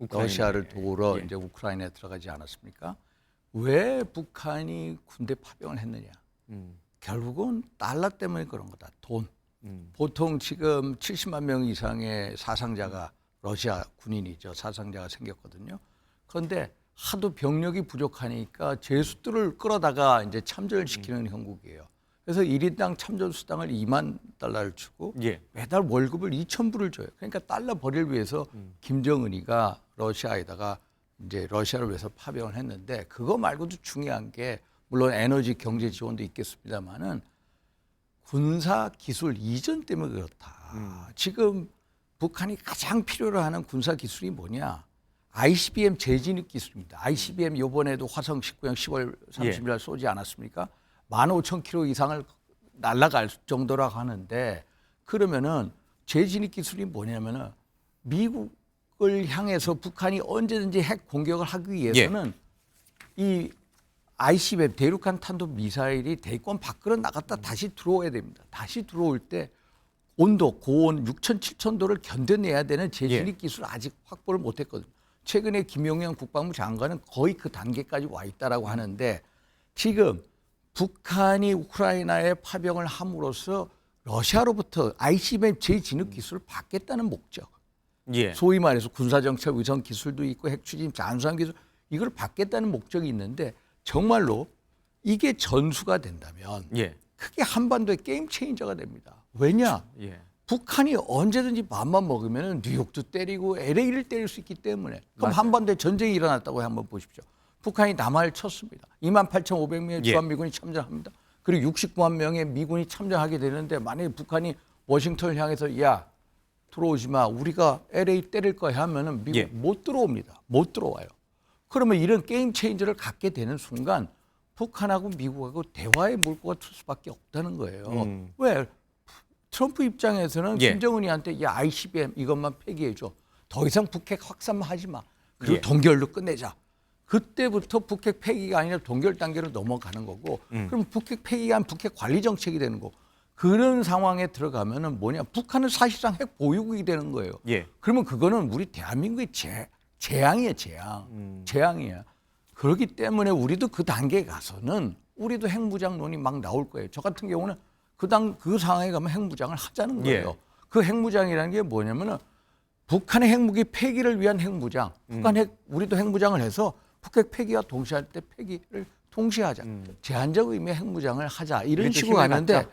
[SPEAKER 17] 러시아를 도우러 이제 우크라이나에 들어가지 않았습니까? 왜 북한이 군대 파병을 했느냐? 결국은 달러 때문에 그런 거다. 돈. 보통 지금 70만 명 이상의 사상자가 러시아 군인이죠. 사상자가 생겼거든요. 그런데 하도 병력이 부족하니까 제수들을 끌어다가 이제 참전을 시키는 형국이에요. 그래서 1인당 참전 수당을 $20,000를 주고 매달 월급을 2,000불을 줘요. 그러니까 달러 벌이를 위해서 김정은이가 러시아에다가 이제 러시아를 위해서 파병을 했는데, 그거 말고도 중요한 게 물론 에너지 경제 지원도 있겠습니다만은 군사 기술 이전 때문에 그렇다. 지금 북한이 가장 필요로 하는 군사 기술이 뭐냐? ICBM 재진입 기술입니다. ICBM 이번에도 화성 19형 10월 30일 날 쏘지 않았습니까? 15,000km 이상을 날아갈 정도라고 하는데, 그러면은 재진입 기술이 뭐냐면은 미국을 향해서 북한이 언제든지 핵 공격을 하기 위해서는 이 ICBM 대륙간 탄도 미사일이 대권 밖으로 나갔다 다시 들어와야 됩니다. 다시 들어올 때 온도 고온 6,000, 7,000도를 견뎌내야 되는 재진입 기술을 아직 확보를 못했거든요. 최근에 김용현 국방부 장관은 거의 그 단계까지 와 있다라고 하는데, 지금 북한이 우크라이나에 파병을 함으로써 러시아로부터 ICBM 재진입 기술을 받겠다는 목적. 소위 말해서 군사정찰 위성 기술도 있고 핵추진 잠수함 기술, 이걸 받겠다는 목적이 있는데, 정말로 이게 전수가 된다면 크게 한반도의 게임 체인저가 됩니다. 왜냐? 북한이 언제든지 마음만 먹으면 뉴욕도 때리고 LA를 때릴 수 있기 때문에. 그럼 한반도에 전쟁이 일어났다고 한번 보십시오. 북한이 남한을 쳤습니다. 28,500명의 주한미군이 참전합니다. 그리고 69만 명의 미군이 참전하게 되는데, 만약에 북한이 워싱턴을 향해서 야 들어오지 마, 우리가 LA 때릴 거야 하면은 미국 못 들어옵니다. 못 들어와요. 그러면 이런 게임 체인저를 갖게 되는 순간 북한하고 미국하고 대화의 물꼬가 틀 수밖에 없다는 거예요. 왜? 트럼프 입장에서는 김정은이한테 야 ICBM 이것만 폐기해줘. 더 이상 북핵 확산만 하지 마. 그리고 동결로 끝내자. 그때부터 북핵 폐기가 아니라 동결 단계로 넘어가는 거고, 그럼 북핵 폐기가 아니라 북핵 관리 정책이 되는 거고, 그런 상황에 들어가면은 뭐냐? 북한은 사실상 핵 보유국이 되는 거예요. 그러면 그거는 우리 대한민국의 재앙이에요, 재앙. 재앙이야. 그렇기 때문에 우리도 그 단계에 가서는 우리도 핵무장론이 막 나올 거예요. 저 같은 경우는 그 상황에 가면 핵무장을 하자는 거예요. 그 핵무장이라는 게 뭐냐면은 북한의 핵무기 폐기를 위한 핵무장. 우리도 핵무장을 해서 북핵 폐기와 동시에 할 때 폐기를 동시에 하자. 제한적 의미의 핵무장을 하자. 이런 식으로 가는데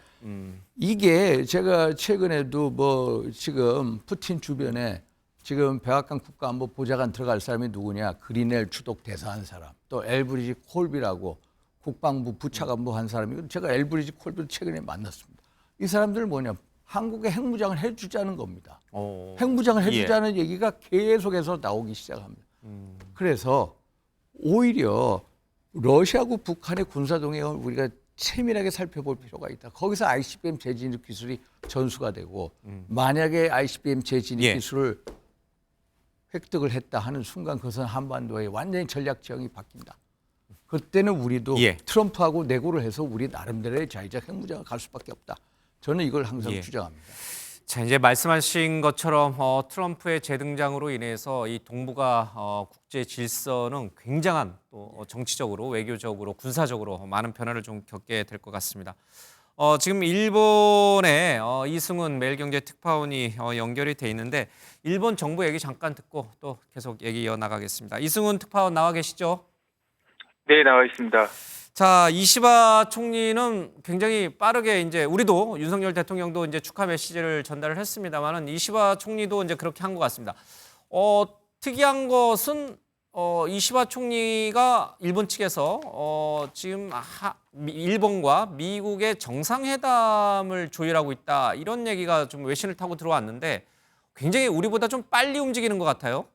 [SPEAKER 17] 이게 제가 최근에도 뭐 지금 푸틴 주변에 지금 백악관 국가안보 보좌관 들어갈 사람이 누구냐? 그린엘 추독 대사한 사람. 또 엘브리지 콜비라고 국방부 부차관보 한 사람이고, 제가 엘브리지 콜비를 최근에 만났습니다. 이 사람들 뭐냐? 한국에 핵무장을 해주자는 겁니다. 핵무장을 해주자는 얘기가 계속해서 나오기 시작합니다. 그래서 오히려 러시아하고 북한의 군사동맹을 우리가 세밀하게 살펴볼 필요가 있다. 거기서 ICBM 재진입 기술이 전수가 되고 만약에 ICBM 재진입 기술을 획득을 했다 하는 순간 그것은 한반도의 완전히 전략 지형이 바뀐다. 그때는 우리도 트럼프하고 내고를 해서 우리 나름대로의 자의적 핵무장을 갈 수밖에 없다. 저는 이걸 항상 주장합니다.
[SPEAKER 1] 자, 이제 말씀하신 것처럼 트럼프의 재등장으로 인해서 이 동북아 국제 질서는 굉장한 또 정치적으로, 외교적으로, 군사적으로 많은 변화를 좀 겪게 될 것 같습니다. 지금 일본의 이승훈 매일경제 특파원이 연결이 돼 있는데 일본 정부 얘기 잠깐 듣고 또 계속 얘기 이어나가겠습니다. 이승훈 특파원 나와 계시죠?
[SPEAKER 19] 네, 나와 있습니다.
[SPEAKER 1] 자, 이시바 총리는 굉장히 빠르게 이제 우리도 윤석열 대통령도 이제 축하 메시지를 전달을 했습니다만은 이시바 총리도 이제 그렇게 한 것 같습니다. 특이한 것은 이시바 총리가 일본 측에서 지금 일본과 미국의 정상회담을 조율하고 있다 이런 얘기가 좀 외신을 타고 들어왔는데 굉장히 우리보다 좀 빨리 움직이는 것 같아요.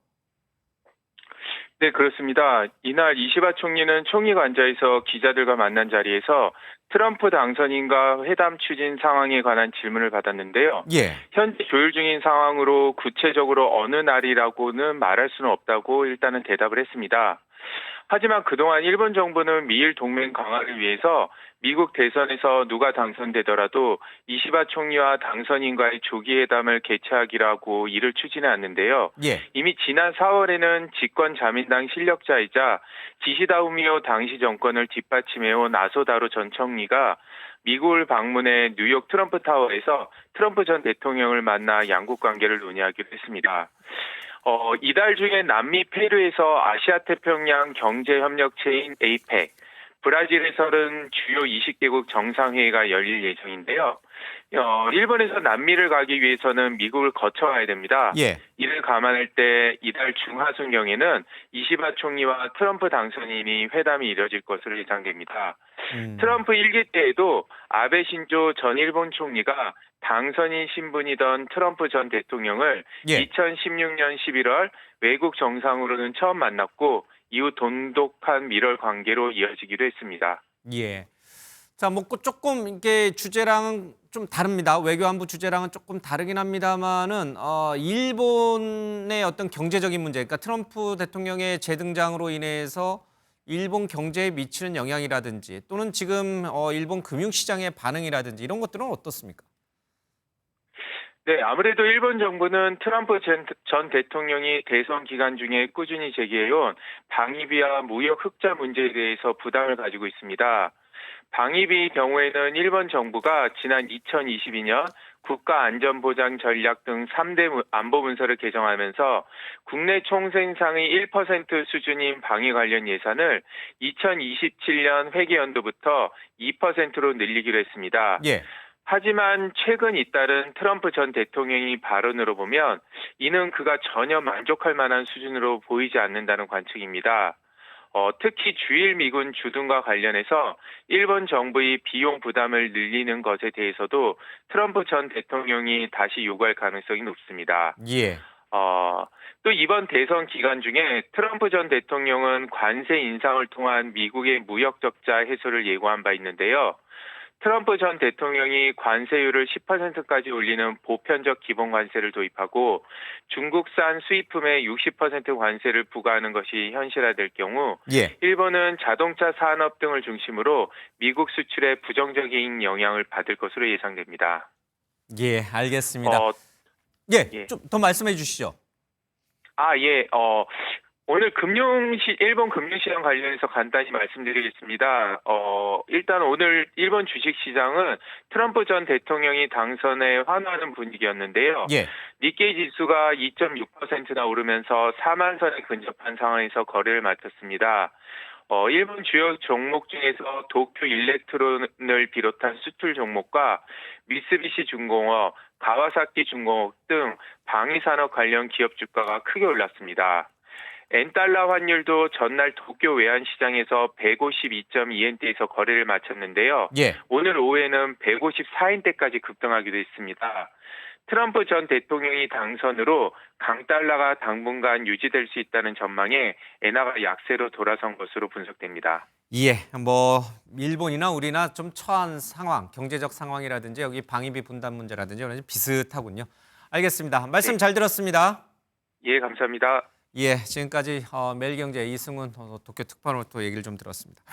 [SPEAKER 19] 네, 그렇습니다. 이날 이시바 총리는 총리관저에서 기자들과 만난 자리에서 트럼프 당선인과 회담 추진 상황에 관한 질문을 받았는데요. 현재 조율 중인 상황으로 구체적으로 어느 날이라고는 말할 수는 없다고 일단은 대답을 했습니다. 하지만 그동안 일본 정부는 미일 동맹 강화를 위해서 미국 대선에서 누가 당선되더라도 이시바 총리와 당선인과의 조기 회담을 개최하기로 하고 이를 추진해 왔는데요. 이미 지난 4월에는 집권 자민당 실력자이자 기시다 후미오 당시 정권을 뒷받침해온 아소다로 전 총리가 미국을 방문해 뉴욕 트럼프 타워에서 트럼프 전 대통령을 만나 양국 관계를 논의하기로 했습니다. 이달 중에 남미 페루에서 아시아 태평양 경제협력체인 APEC, 브라질에서는 주요 20개국 정상회의가 열릴 예정인데요. 일본에서 남미를 가기 위해서는 미국을 거쳐가야 됩니다. 이를 감안할 때 이달 중하순경에는 이시바 총리와 트럼프 당선인이 회담이 이뤄질 것으로 예상됩니다. 트럼프 1기 때에도 아베 신조 전 일본 총리가 당선인 신분이던 트럼프 전 대통령을 2016년 11월 외국 정상으로는 처음 만났고 이후 돈독한 밀월 관계로 이어지기도 했습니다.
[SPEAKER 1] 자, 뭐 조금 이게 주제랑은 좀 다릅니다. 외교안보 주제랑은 조금 다르긴 합니다만은 일본의 어떤 경제적인 문제, 그러니까 트럼프 대통령의 재등장으로 인해서 일본 경제에 미치는 영향이라든지 또는 지금 일본 금융시장의 반응이라든지 이런 것들은 어떻습니까?
[SPEAKER 19] 네, 아무래도 일본 정부는 트럼프 전 대통령이 대선 기간 중에 꾸준히 제기해온 방위비와 무역 흑자 문제에 대해서 부담을 가지고 있습니다. 방위비 경우에는 일본 정부가 지난 2022년 국가안전보장 전략 등 3대 안보 문서를 개정하면서 국내 총생산의 1% 수준인 방위 관련 예산을 2027년 회계연도부터 2%로 늘리기로 했습니다. 하지만 최근 잇따른 트럼프 전 대통령의 발언으로 보면 이는 그가 전혀 만족할 만한 수준으로 보이지 않는다는 관측입니다. 특히 주일 미군 주둔과 관련해서 일본 정부의 비용 부담을 늘리는 것에 대해서도 트럼프 전 대통령이 다시 요구할 가능성이 높습니다. 또 이번 대선 기간 중에 트럼프 전 대통령은 관세 인상을 통한 미국의 무역 적자 해소를 예고한 바 있는데요. 트럼프 전 대통령이 관세율을 10%까지 올리는 보편적 기본 관세를 도입하고 중국산 수입품에 60% 관세를 부과하는 것이 현실화될 경우 일본은 자동차 산업 등을 중심으로 미국 수출에 부정적인 영향을 받을 것으로 예상됩니다.
[SPEAKER 1] 알겠습니다. 좀 더 말씀해 주시죠.
[SPEAKER 19] 오늘 일본 금융시장 관련해서 간단히 말씀드리겠습니다. 일단 오늘 일본 주식시장은 트럼프 전 대통령이 당선에 환호하는 분위기였는데요. 니케이 지수가 2.6%나 오르면서 4만 선에 근접한 상황에서 거래를 마쳤습니다. 일본 주요 종목 중에서 도쿄 일렉트론을 비롯한 수출 종목과 미쓰비시 중공업, 가와사키 중공업 등 방위산업 관련 기업 주가가 크게 올랐습니다. 엔달러 환율도 전날 도쿄 외환시장에서 152.2엔대에서 거래를 마쳤는데요. 오늘 오후에는 154엔대까지 급등하기도 했습니다. 트럼프 전 대통령이 당선으로 강달러가 당분간 유지될 수 있다는 전망에 엔화가 약세로 돌아선 것으로 분석됩니다.
[SPEAKER 1] 예, 뭐 일본이나 우리나 좀 처한 상황, 경제적 상황이라든지 여기 방위비 분담 문제라든지 이런 비슷하군요. 알겠습니다. 말씀 잘 들었습니다.
[SPEAKER 19] 예, 감사합니다.
[SPEAKER 1] 예, 지금까지 매일경제 이승훈 도쿄 특파원으로 또 얘기를 좀 들었습니다.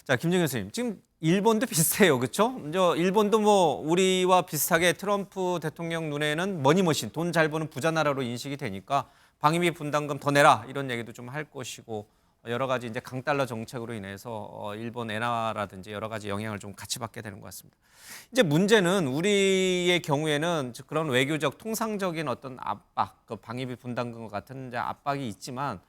[SPEAKER 1] 자, 김정현 선생님, 지금 일본도 비슷해요, 그렇죠? 일본도 뭐 우리와 비슷하게 트럼프 대통령 눈에는 머니머신, 돈 잘 버는 부자 나라로 인식이 되니까 방위비 분담금 더 내라 이런 얘기도 좀 할 것이고 여러 가지 이제 강달러 정책으로 인해서 일본 엔화라든지 여러 가지 영향을 좀 같이 받게 되는 것 같습니다. 이제 문제는 우리의 경우에는 그런 외교적 통상적인 어떤 압박, 그 방위비 분담금과 같은 이제 압박이 있지만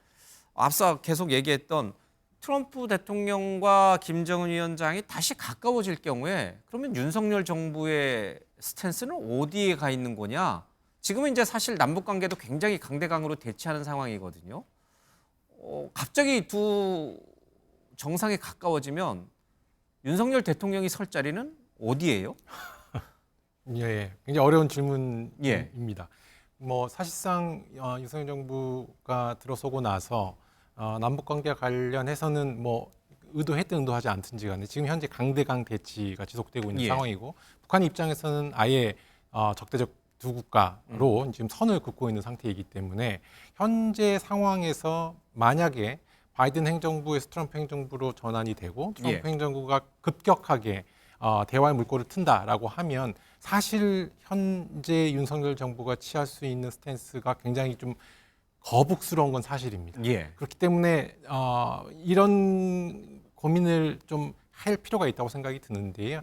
[SPEAKER 1] 앞서 계속 얘기했던 트럼프 대통령과 김정은 위원장이 다시 가까워질 경우에 그러면 윤석열 정부의 스탠스는 어디에 가 있는 거냐? 지금은 이제 사실 남북 관계도 굉장히 강대강으로 대치하는 상황이거든요. 갑자기 두 정상에 가까워지면 윤석열 대통령이 설 자리는 어디예요?
[SPEAKER 18] 예, 굉장히 어려운 질문입니다. 뭐 사실상 윤석열 정부가 들어서고 나서 남북 관계와 관련해서는 뭐 의도했든 의도하지 않든지 간에 지금 현재 강대강 대치가 지속되고 있는 상황이고 북한 입장에서는 아예 적대적 두 국가로 지금 선을 긋고 있는 상태이기 때문에 현재 상황에서 만약에 바이든 행정부에서 트럼프 행정부로 전환이 되고 트럼프 행정부가 급격하게 대화의 물꼬를 튼다라고 하면 사실 현재 윤석열 정부가 취할 수 있는 스탠스가 굉장히 좀 거북스러운 건 사실입니다. 그렇기 때문에 이런 고민을 좀 할 필요가 있다고 생각이 드는데요.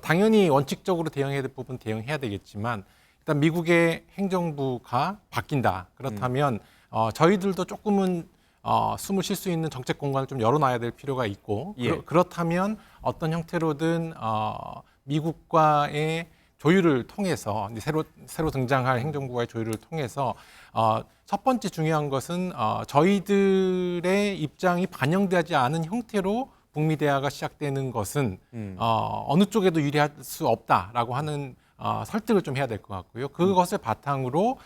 [SPEAKER 18] 당연히 원칙적으로 대응해야 될 부분 대응해야 되겠지만 일단 미국의 행정부가 바뀐다. 그렇다면 저희들도 조금은 숨을 쉴 수 있는 정책 공간을 좀 열어놔야 될 필요가 있고 그렇다면 어떤 형태로든 미국과의 조율을 통해서 새로 등장할 행정부와의 조율을 통해서 첫 번째 중요한 것은 저희들의 입장이 반영되지 않은 형태로 북미 대화가 시작되는 것은 어느 쪽에도 유리할 수 없다라고 하는 설득을 좀 해야 될 것 같고요. 그것을 바탕으로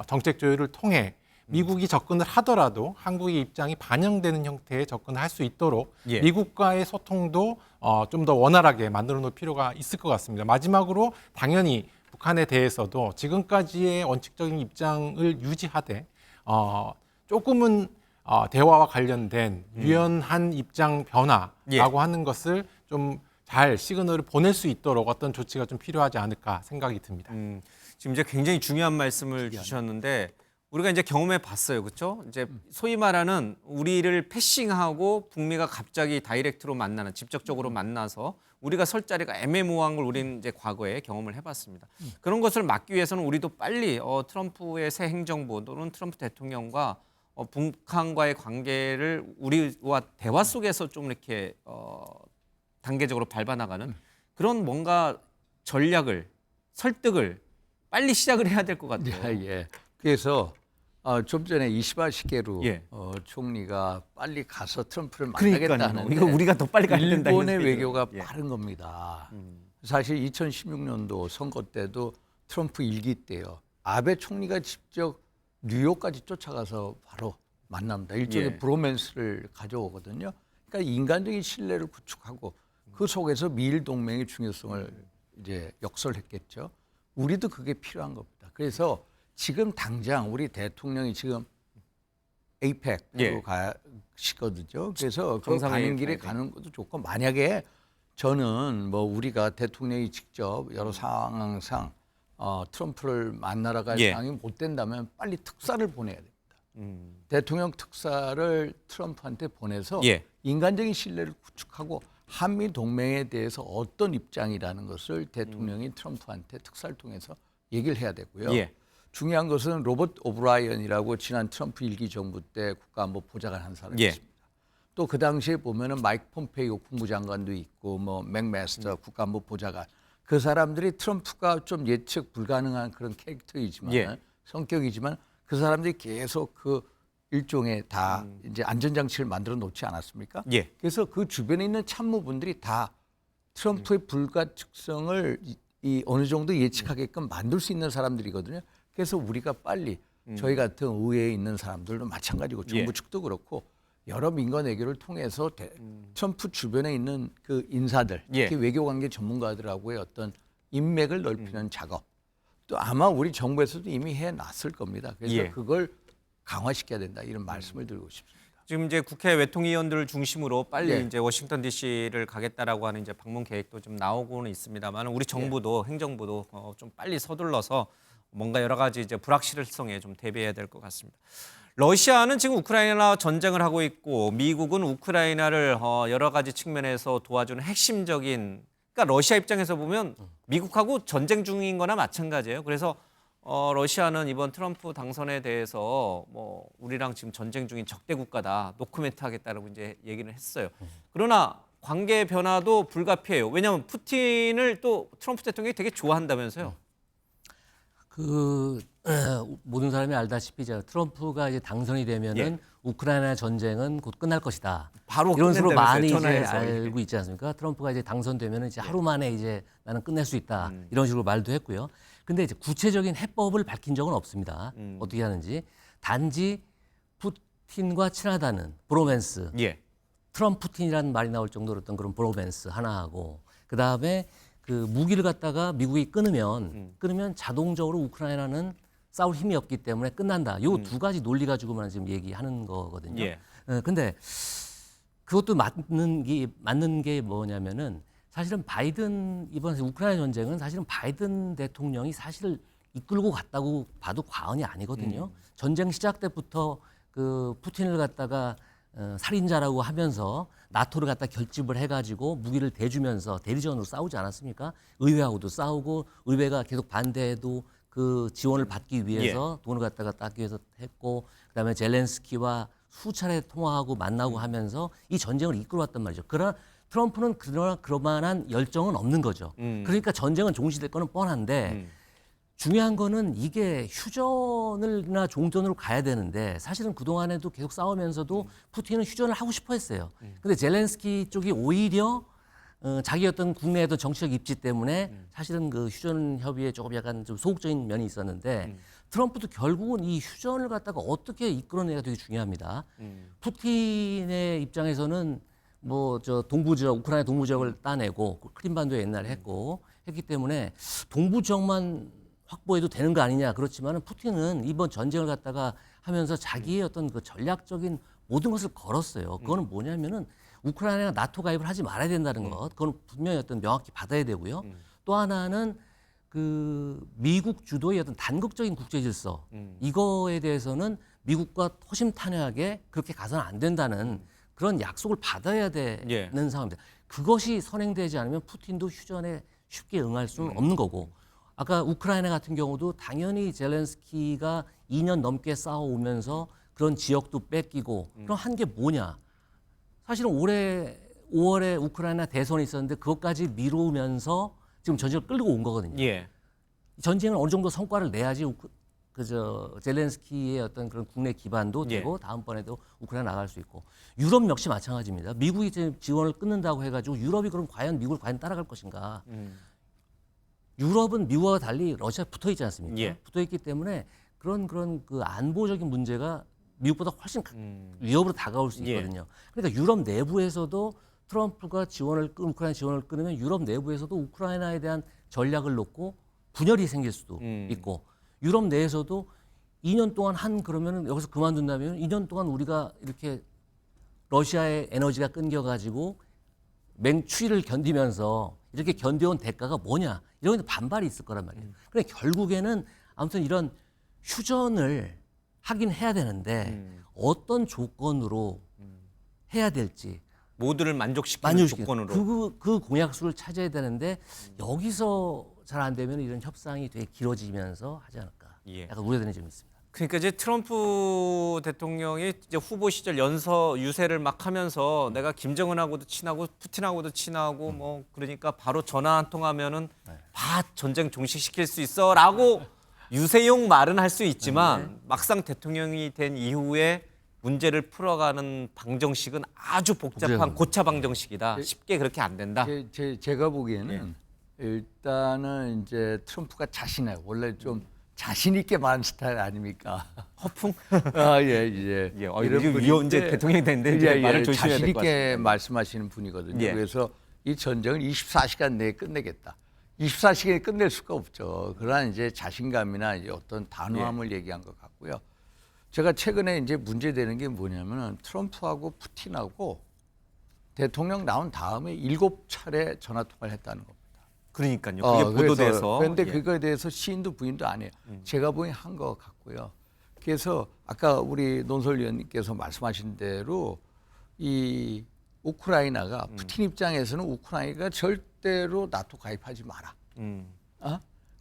[SPEAKER 18] 정책 조율을 통해 미국이 접근을 하더라도 한국의 입장이 반영되는 형태의 접근을 할 수 있도록 미국과의 소통도 좀 더 원활하게 만들어 놓을 필요가 있을 것 같습니다. 마지막으로 당연히 북한에 대해서도 지금까지의 원칙적인 입장을 유지하되 조금은 대화와 관련된 유연한 입장 변화라고 하는 것을 좀 잘 시그널을 보낼 수 있도록 어떤 조치가 좀 필요하지 않을까 생각이 듭니다.
[SPEAKER 1] 지금 이제 굉장히 중요한 말씀을 주셨는데 우리가 이제 경험해 봤어요, 그렇죠? 이제 소위 말하는 우리를 패싱하고 북미가 갑자기 다이렉트로 만나는 직접적으로 만나서 우리가 설 자리가 애매모호한 걸 우리는 이제 과거에 경험을 해봤습니다. 그런 것을 막기 위해서는 우리도 빨리 트럼프의 새 행정부 또는 트럼프 대통령과 북한과의 관계를 우리와 대화 속에서 좀 이렇게 단계적으로 밟아나가는 그런 뭔가 전략을 설득을 빨리 시작을 해야 될 것 같아요.
[SPEAKER 17] 그래서 좀 전에 이시바 시게루 총리가 빨리 가서 트럼프를
[SPEAKER 1] 그러니까요.
[SPEAKER 17] 만나겠다는데
[SPEAKER 1] 이거 우리가 더 빨리 가야 된다.
[SPEAKER 17] 일본의 외교가 빠른 겁니다. 사실 2016년도 선거 때도 트럼프 일기 때요. 아베 총리가 직접 뉴욕까지 쫓아가서 바로 만납니다. 일종의 브로맨스를 가져오거든요. 그러니까 인간적인 신뢰를 구축하고 그 속에서 미일 동맹의 중요성을 이제 역설했겠죠. 우리도 그게 필요한 겁니다. 그래서 지금 당장 우리 대통령이 지금 APEC으로 가시거든요. 그래서 그 가는 길에 가는 것도 좋고 만약에 저는 뭐 우리가 대통령이 직접 여러 상황상 트럼프를 만나러 갈 상황이 못 된다면 빨리 특사를 보내야 됩니다. 대통령 특사를 트럼프한테 보내서 인간적인 신뢰를 구축하고 한미 동맹에 대해서 어떤 입장이라는 것을 대통령이 트럼프한테 특사를 통해서 얘기를 해야 되고요. 중요한 것은 로버트 오브라이언이라고 지난 트럼프 일기 정부 때 국가안보 보좌관 한 사람이 있습니다. 또 그 당시에 보면은 마이크 폼페이오 국무장관도 있고 뭐 맥마스터 국가안보 보좌관 그 사람들이 트럼프가 좀 예측 불가능한 그런 캐릭터이지만 성격이지만 그 사람들이 계속 그 일종의 다 이제 안전장치를 만들어 놓지 않았습니까? 그래서 그 주변에 있는 참모분들이 다 트럼프의 불가측성을 이 어느 정도 예측하게끔 만들 수 있는 사람들이거든요. 그래서 우리가 빨리 저희 같은 의회에 있는 사람들도 마찬가지고 정부 측도 그렇고 여러 민간 외교를 통해서 트럼프 주변에 있는 그 인사들, 특히 외교관계 전문가들하고의 어떤 인맥을 넓히는 작업. 또 아마 우리 정부에서도 이미 해놨을 겁니다. 그래서 그걸 강화시켜야 된다 이런 말씀을 드리고 싶습니다.
[SPEAKER 1] 지금 이제 국회 외통위원들을 중심으로 빨리 이제 워싱턴 D.C.를 가겠다라고 하는 이제 방문 계획도 좀 나오고는 있습니다만 우리 정부도 행정부도 좀 빨리 서둘러서 뭔가 여러 가지 이제 불확실성에 좀 대비해야 될 것 같습니다. 러시아는 지금 우크라이나 전쟁을 하고 있고 미국은 우크라이나를 여러 가지 측면에서 도와주는 핵심적인 그러니까 러시아 입장에서 보면 미국하고 전쟁 중인 거나 마찬가지예요. 그래서 러시아는 이번 트럼프 당선에 대해서 뭐 우리랑 지금 전쟁 중인 적대 국가다. 노코멘트 하겠다라고 이제 얘기를 했어요. 그러나 관계 변화도 불가피해요. 왜냐하면 푸틴을 또 트럼프 대통령이 되게 좋아한다면서요.
[SPEAKER 11] 그 모든 사람이 알다시피 트럼프가 이제 당선이 되면은 우크라이나 전쟁은 곧 끝날 것이다.
[SPEAKER 1] 바로
[SPEAKER 11] 이런 식으로 많이 이제
[SPEAKER 1] 전화해서.
[SPEAKER 11] 알고 있지 않습니까? 트럼프가 이제 당선되면은 이제 하루 만에 이제 나는 끝낼 수 있다. 이런 식으로 말도 했고요. 근데 이제 구체적인 해법을 밝힌 적은 없습니다. 어떻게 하는지. 단지 푸틴과 친하다는 브로맨스. 트럼프 푸틴이라는 말이 나올 정도로 어떤 그런 브로맨스 하나하고 그다음에 그 무기를 갖다가 미국이 끊으면 자동적으로 우크라이나는 싸울 힘이 없기 때문에 끝난다. 요 두 가지 논리 가지고만 지금 얘기하는 거거든요. 근데 그것도 맞는 게 뭐냐면은 사실은 바이든 이번 우크라이나 전쟁은 사실은 바이든 대통령이 사실 이끌고 갔다고 봐도 과언이 아니거든요. 전쟁 시작 때부터 그 푸틴을 갖다가 살인자라고 하면서 나토를 갖다 결집을 해가지고 무기를 대주면서 대리전으로 싸우지 않았습니까? 의회하고도 싸우고 의회가 계속 반대해도 그 지원을 받기 위해서 돈을 갖다가 따기 위해서 했고 그다음에 젤렌스키와 수차례 통화하고 만나고 하면서 이 전쟁을 이끌어왔단 말이죠. 그러나 트럼프는 그러만한 열정은 없는 거죠. 그러니까 전쟁은 종시될 거는 뻔한데 중요한 거는 이게 휴전을나 종전으로 가야 되는데 사실은 그동안에도 계속 싸우면서도 푸틴은 휴전을 하고 싶어 했어요. 근데 젤렌스키 쪽이 오히려 자기 어떤 국내 어떤 정치적 입지 때문에 사실은 그 휴전 협의에 조금 약간 좀 소극적인 면이 있었는데 트럼프도 결국은 이 휴전을 갖다가 어떻게 이끌어내가 되게 중요합니다. 푸틴의 입장에서는 뭐 저 동부 지역 우크라이나 동부 지역을 따내고 크림반도에 옛날에 했기 때문에 동부 지역만 확보해도 되는 거 아니냐 그렇지만은 푸틴은 이번 전쟁을 갖다가 하면서 자기의 어떤 그 전략적인 모든 것을 걸었어요. 그거는 뭐냐면은 우크라이나가 나토 가입을 하지 말아야 된다는 것. 그건 분명히 어떤 명확히 받아야 되고요. 또 하나는 그 미국 주도의 어떤 단극적인 국제 질서 이거에 대해서는 미국과 허심탄회하게 그렇게 가서는 안 된다는 그런 약속을 받아야 되는 상황입니다. 그것이 선행되지 않으면 푸틴도 휴전에 쉽게 응할 수는 없는 거고 아까 우크라이나 같은 경우도 당연히 젤렌스키가 2년 넘게 싸워오면서 그런 지역도 뺏기고 그럼 한 게 뭐냐. 사실은 올해 5월에 우크라이나 대선이 있었는데 그것까지 미루면서 지금 전쟁을 끌고 온 거거든요. 전쟁은 어느 정도 성과를 내야지 젤렌스키의 어떤 그런 국내 기반도 되고 다음번에도 우크라이나 나갈 수 있고 유럽 역시 마찬가지입니다. 미국이 지금 지원을 끊는다고 해가지고 유럽이 그럼 과연 미국을 따라갈 것인가? 유럽은 미국과 달리 러시아 붙어 있지 않습니까? 붙어 있기 때문에 그런 그 안보적인 문제가 미국보다 훨씬 위협으로 다가올 수 있거든요. 그러니까 유럽 내부에서도 트럼프가 우크라이나 지원을 끊으면 유럽 내부에서도 우크라이나에 대한 전략을 놓고 분열이 생길 수도 있고 유럽 내에서도 2년 동안 그러면은 여기서 그만둔다면 2년 동안 우리가 이렇게 러시아의 에너지가 끊겨가지고 맹추위를 견디면서 이렇게 견뎌온 대가가 뭐냐 이런 반발이 있을 거란 말이에요. 그러니까 결국에는 아무튼 이런 휴전을 하긴 해야 되는데 어떤 조건으로 해야 될지
[SPEAKER 1] 모두를 만족시키는 조건으로
[SPEAKER 11] 그 공약수를 찾아야 되는데 여기서 잘 안 되면 이런 협상이 되게 길어지면서 하지 않을까 약간 우려되는 점이 있습니다.
[SPEAKER 1] 그러니까 이제 트럼프 대통령이 이제 후보 시절 유세를 막 하면서 내가 김정은하고도 친하고 푸틴하고도 친하고 뭐 그러니까 바로 전화 한 통하면은 전쟁 종식시킬 수 있어라고 유세용 말은 할 수 있지만 막상 대통령이 된 이후에 문제를 풀어가는 방정식은 아주 복잡한 고차 방정식이다. 쉽게 그렇게 안 된다.
[SPEAKER 17] 제가 보기에는 일단은 이제 트럼프가 자신해요. 원래 좀 자신 있게 말하는 스타일 아닙니까?
[SPEAKER 1] 허풍?
[SPEAKER 17] 예.
[SPEAKER 1] 이제 대통령이 됐는데 이제 말을 조심해야
[SPEAKER 17] 자신
[SPEAKER 1] 될 것 같습니다.
[SPEAKER 17] 있게 말씀하시는 분이거든요.
[SPEAKER 1] 예.
[SPEAKER 17] 그래서 이 전쟁을 24시간 내에 끝내겠다. 24시간에 끝낼 수가 없죠. 그러나 이제 자신감이나 이제 어떤 단호함을 얘기한 것 같고요. 제가 최근에 이제 문제되는 게 뭐냐면은 트럼프하고 푸틴하고 대통령 나온 다음에 7차례 전화 통화를 했다는 겁니다.
[SPEAKER 1] 그러니까요. 그게 보도돼서.
[SPEAKER 17] 그런데 그거에 대해서 시인도 부인도 안 해요. 제가 부인한 것 같고요. 그래서 아까 우리 논설위원님께서 말씀하신 대로 이 우크라이나가 푸틴 입장에서는 우크라이나가 절대로 나토 가입하지 마라.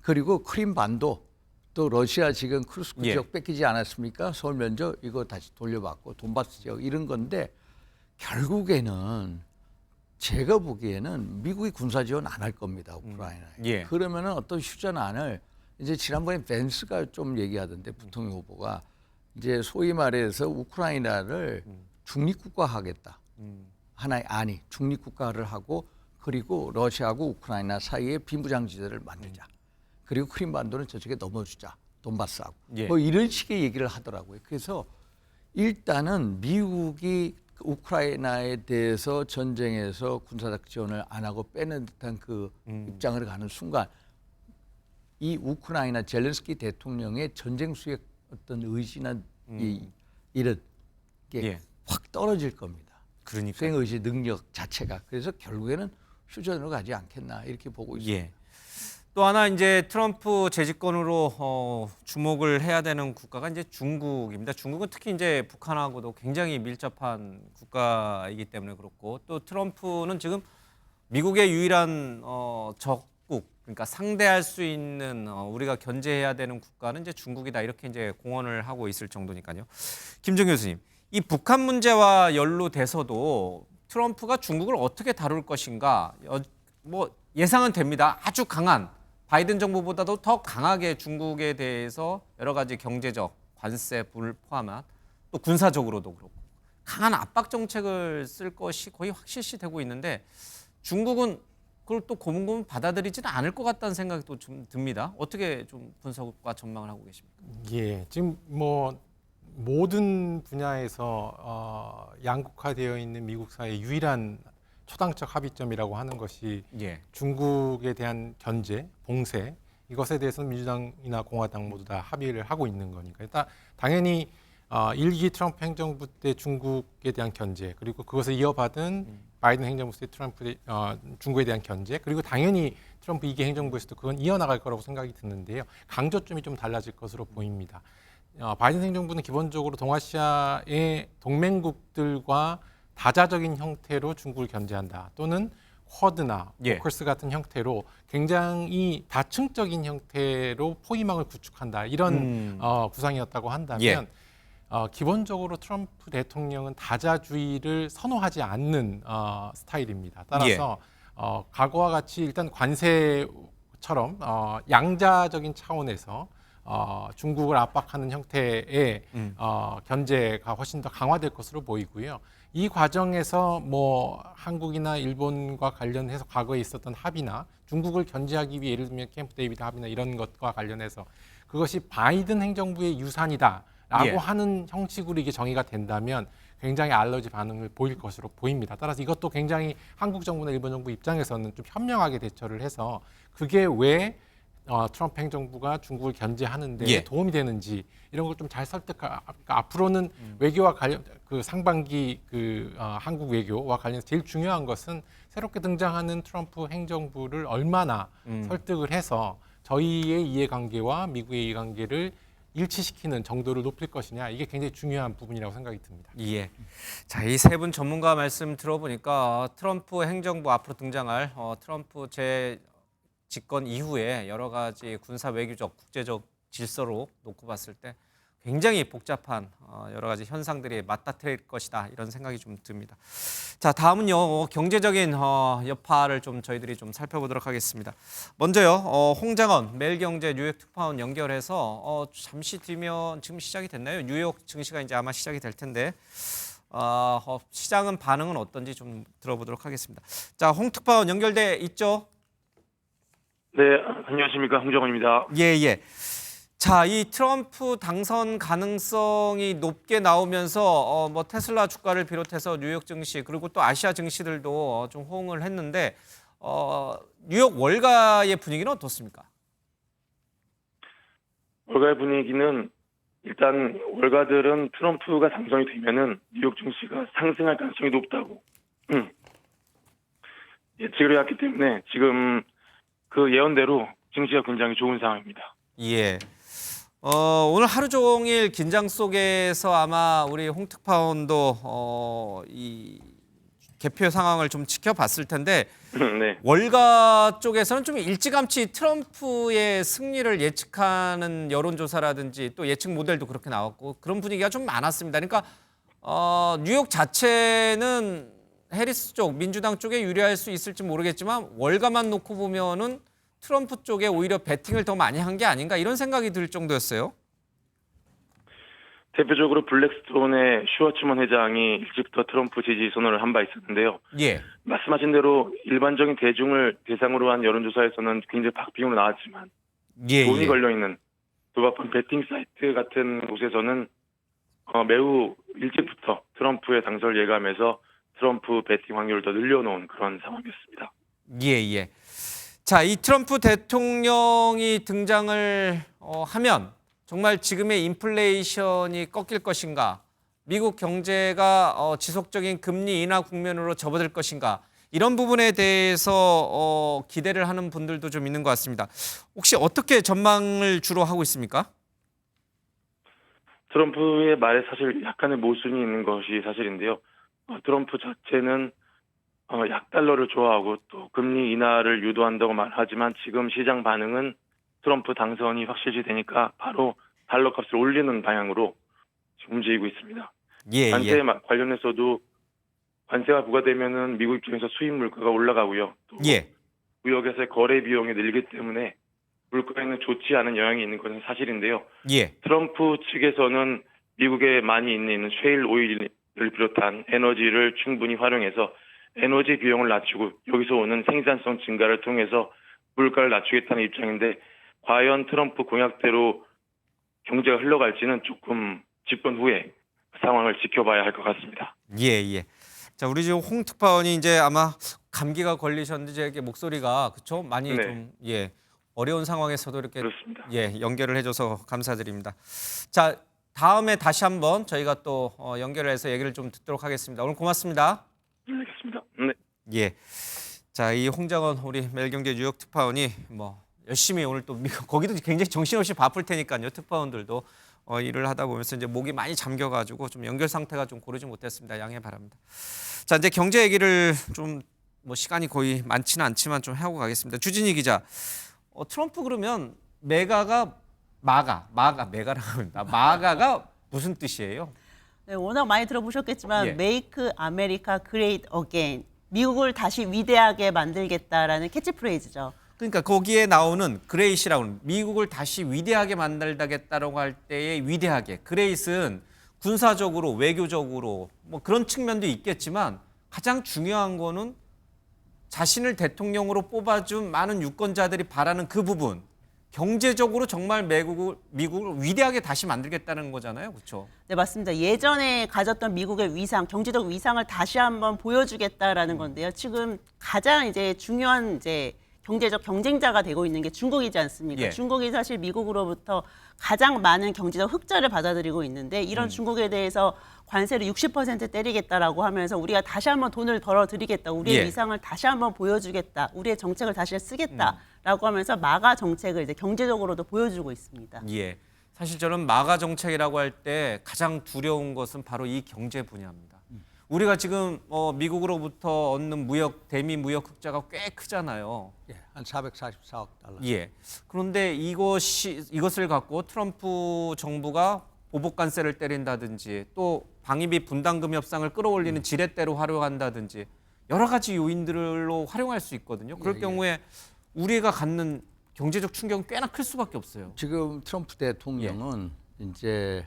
[SPEAKER 17] 그리고 크림반도 또 러시아 지금 크루스크 지역 뺏기지 않았습니까? 서울 면적 이거 다시 돌려받고 돈바스 지역 이런 건데 결국에는 제가 보기에는 미국이 군사 지원 안 할 겁니다. 우크라이나에. 그러면은 어떤 휴전안을 이제 지난번에 벤스가 좀 얘기하던데 부통령 후보가 이제 소위 말해서 우크라이나를 중립국가하겠다. 하나의 안이 중립국가를 하고 그리고 러시아하고 우크라이나 사이에 비무장지대를 만들자. 그리고 크림반도는 저쪽에 넘어주자. 돈바스하고. 뭐 이런 식의 얘기를 하더라고요. 그래서 일단은 미국이 우크라이나에 대해서 전쟁에서 군사적 지원을 안 하고 빼는 듯한 그 입장을 가는 순간 이 우크라이나 젤렌스키 대통령의 전쟁 수행 어떤 의지나 이런 게 확 떨어질 겁니다.
[SPEAKER 1] 그러니까
[SPEAKER 17] 수행 의지 능력 자체가. 그래서 결국에는 휴전으로 가지 않겠나 이렇게 보고 있습니다.
[SPEAKER 1] 또 하나 이제 트럼프 재집권으로 주목을 해야 되는 국가가 이제 중국입니다. 중국은 특히 이제 북한하고도 굉장히 밀접한 국가이기 때문에 그렇고 또 트럼프는 지금 미국의 유일한 적국 그러니까 상대할 수 있는 우리가 견제해야 되는 국가는 이제 중국이다 이렇게 이제 공언을 하고 있을 정도니까요. 김정 교수님, 이 북한 문제와 연루돼서도 트럼프가 중국을 어떻게 다룰 것인가 뭐 예상은 됩니다. 아주 강한 바이든 정부보다도 더 강하게 중국에 대해서 여러 가지 경제적 관세를 포함한 또 군사적으로도 그렇고 강한 압박 정책을 쓸 것이 거의 확실시되고 있는데 중국은 그걸 또 고문고문 받아들이지는 않을 것 같다는 생각이 또 좀 듭니다. 어떻게 좀 분석과 전망을 하고 계십니까?
[SPEAKER 18] 예, 지금 뭐 모든 분야에서 양극화되어 있는 미국 사회의 유일한 초당적 합의점이라고 하는 것이 중국에 대한 견제, 봉쇄 이것에 대해서는 민주당이나 공화당 모두 다 합의를 하고 있는 거니까 일단 당연히 1기 트럼프 행정부 때 중국에 대한 견제 그리고 그것을 이어받은 바이든 행정부 때 중국에 대한 견제 그리고 당연히 트럼프 2기 행정부에서도 그건 이어나갈 거라고 생각이 드는데요. 강조점이 좀 달라질 것으로 보입니다. 바이든 행정부는 기본적으로 동아시아의 동맹국들과 다자적인 형태로 중국을 견제한다. 또는 쿼드나 오커스 같은 형태로 굉장히 다층적인 형태로 포위망을 구축한다. 이런 구상이었다고 한다면 기본적으로 트럼프 대통령은 다자주의를 선호하지 않는 스타일입니다. 따라서 과거와 같이 일단 관세처럼 양자적인 차원에서 중국을 압박하는 형태의 견제가 훨씬 더 강화될 것으로 보이고요. 이 과정에서 뭐 한국이나 일본과 관련해서 과거에 있었던 합의나 중국을 견제하기 위해 예를 들면 캠프 데이비드 합의나 이런 것과 관련해서 그것이 바이든 행정부의 유산이다라고 하는 형식으로 이게 정의가 된다면 굉장히 알러지 반응을 보일 것으로 보입니다. 따라서 이것도 굉장히 한국 정부나 일본 정부 입장에서는 좀 현명하게 대처를 해서 그게 왜 트럼프 행정부가 중국을 견제하는 데 도움이 되는지 이런 걸 좀 잘 앞으로는 외교와 관련 그 상반기 한국 외교와 관련해서 제일 중요한 것은 새롭게 등장하는 트럼프 행정부를 얼마나 설득을 해서 저희의 이해관계와 미국의 이해관계를 일치시키는 정도를 높일 것이냐 이게 굉장히 중요한 부분이라고 생각이 듭니다.
[SPEAKER 1] 자, 이 세 분 전문가 말씀 들어보니까 트럼프 행정부 앞으로 등장할 트럼프 집권 이후에 여러 가지 군사 외교적 국제적 질서로 놓고 봤을 때 굉장히 복잡한 여러 가지 현상들이 맞닥뜨릴 것이다 이런 생각이 좀 듭니다. 자, 다음은요 경제적인 여파를 좀 저희들이 좀 살펴보도록 하겠습니다. 먼저요 홍장원 매일경제 뉴욕 특파원 연결해서 잠시 뒤면 지금 시작이 됐나요? 뉴욕 증시가 이제 아마 시작이 될 텐데 시장은 반응은 어떤지 좀 들어보도록 하겠습니다. 자, 홍 특파원 연결돼 있죠?
[SPEAKER 20] 네, 안녕하십니까. 홍정원입니다.
[SPEAKER 1] 예. 자, 이 트럼프 당선 가능성이 높게 나오면서 뭐 테슬라 주가를 비롯해서 뉴욕 증시 그리고 또 아시아 증시들도 좀 호응을 했는데 뉴욕 월가의 분위기는 어떻습니까?
[SPEAKER 20] 월가의 분위기는 일단 월가들은 트럼프가 당선이 되면은 뉴욕 증시가 상승할 가능성이 높다고 예측을 해왔기 때문에 지금 그 예언대로 증시가 굉장히 좋은 상황입니다.
[SPEAKER 1] 예. 오늘 하루 종일 긴장 속에서 아마 우리 홍 특파원도 이 개표 상황을 좀 지켜봤을 텐데
[SPEAKER 20] 네.
[SPEAKER 1] 월가 쪽에서는 좀 일찌감치 트럼프의 승리를 예측하는 여론조사라든지 또 예측 모델도 그렇게 나왔고 그런 분위기가 좀 많았습니다. 그러니까 뉴욕 자체는 해리스 쪽, 민주당 쪽에 유리할 수 있을지 모르겠지만 월가만 놓고 보면은 트럼프 쪽에 오히려 배팅을 더 많이 한 게 아닌가 이런 생각이 들 정도였어요.
[SPEAKER 20] 대표적으로 블랙스톤의 슈워츠먼 회장이 일찍부터 트럼프 지지 선언을 한 바 있었는데요.
[SPEAKER 1] 예.
[SPEAKER 20] 말씀하신 대로 일반적인 대중을 대상으로 한 여론조사에서는 굉장히 박빙으로 나왔지만 돈이 걸려있는 도박판 배팅 사이트 같은 곳에서는 매우 일찍부터 트럼프의 당선을 예감해서 트럼프 배팅 확률을 더 늘려놓은 그런 상황이었습니다.
[SPEAKER 1] 예. 자, 이 트럼프 대통령이 등장을 하면 정말 지금의 인플레이션이 꺾일 것인가, 미국 경제가 지속적인 금리 인하 국면으로 접어들 것인가 이런 부분에 대해서 기대를 하는 분들도 좀 있는 것 같습니다. 혹시 어떻게 전망을 주로 하고 있습니까?
[SPEAKER 20] 트럼프의 말에 사실 약간의 모순이 있는 것이 사실인데요. 트럼프 자체는 약달러를 좋아하고 또 금리 인하를 유도한다고 말하지만 지금 시장 반응은 트럼프 당선이 확실시 되니까 바로 달러 값을 올리는 방향으로 지금 움직이고 있습니다. 관세 관련해서도 관세가 부과되면은 미국 입장에서 수입 물가가 올라가고요. 또 무역에서의 거래 비용이 늘기 때문에 물가에는 좋지 않은 영향이 있는 것은 사실인데요. 트럼프 측에서는 미국에 많이 있는 셰일 오일을 비롯한 에너지를 충분히 활용해서 에너지 비용을 낮추고 여기서 오는 생산성 증가를 통해서 물가를 낮추겠다는 입장인데 과연 트럼프 공약대로 경제가 흘러갈지는 조금 집권 후에 상황을 지켜봐야 할 것 같습니다.
[SPEAKER 1] 예. 자, 우리 지금 홍 특파원이 이제 아마 감기가 걸리셨는데 제 목소리가 그렇죠? 많이 좀 어려운 상황에서도 이렇게 연결을 해줘서 감사드립니다. 자, 다음에 다시 한번 저희가 또 연결을 해서 얘기를 좀 듣도록 하겠습니다. 오늘 고맙습니다.
[SPEAKER 20] 알겠습니다. 네.
[SPEAKER 1] 예. 자, 이 홍정원 우리 매일경제 뉴욕 특파원이 뭐 열심히 오늘 또 거기도 굉장히 정신없이 바쁠 테니까요. 특파원들도 일을 하다 보면서 이제 목이 많이 잠겨가지고 좀 연결 상태가 좀 고르지 못했습니다. 양해 바랍니다. 자, 이제 경제 얘기를 좀 뭐 시간이 거의 많지는 않지만 좀 하고 가겠습니다. 주진희 기자, 트럼프 그러면 메가라고 합니다. 마가가 무슨 뜻이에요?
[SPEAKER 9] 네, 워낙 많이 들어보셨겠지만 Make America Great Again, 미국을 다시 위대하게 만들겠다라는 캐치프레이즈죠.
[SPEAKER 1] 그러니까 거기에 나오는 그레이시라고는 미국을 다시 위대하게 만들겠다라고 할 때의 위대하게. 그레이스는 군사적으로 외교적으로 뭐 그런 측면도 있겠지만 가장 중요한 거는 자신을 대통령으로 뽑아준 많은 유권자들이 바라는 그 부분. 경제적으로 정말 미국을 위대하게 다시 만들겠다는 거잖아요. 그렇죠?
[SPEAKER 9] 네, 맞습니다. 예전에 가졌던 미국의 위상, 경제적 위상을 다시 한번 보여주겠다라는 건데요. 지금 가장 이제 중요한 경제적 경쟁자가 되고 있는 게 중국이지 않습니까? 중국이 사실 미국으로부터 가장 많은 경제적 흑자를 받아들이고 있는데 이런 중국에 대해서 관세를 60% 때리겠다라고 하면서 우리가 다시 한번 돈을 덜어드리겠다. 우리의 위상을 다시 한번 보여주겠다. 우리의 정책을 다시 쓰겠다라고 하면서 마가 정책을 이제 경제적으로도 보여주고 있습니다.
[SPEAKER 1] 예. 사실 저는 마가 정책이라고 할 때 가장 두려운 것은 바로 이 경제 분야입니다. 우리가 지금 미국으로부터 얻는 대미 무역 흑자가 꽤 크잖아요.
[SPEAKER 17] 한 444억 달러.
[SPEAKER 1] 그런데 이것을 갖고 트럼프 정부가 보복 관세를 때린다든지 또 방위비 분담금 협상을 끌어올리는 지렛대로 활용한다든지 여러 가지 요인들로 활용할 수 있거든요. 그럴 경우에 우리가 갖는 경제적 충격은 꽤나 클 수밖에 없어요.
[SPEAKER 17] 지금 트럼프 대통령은 이제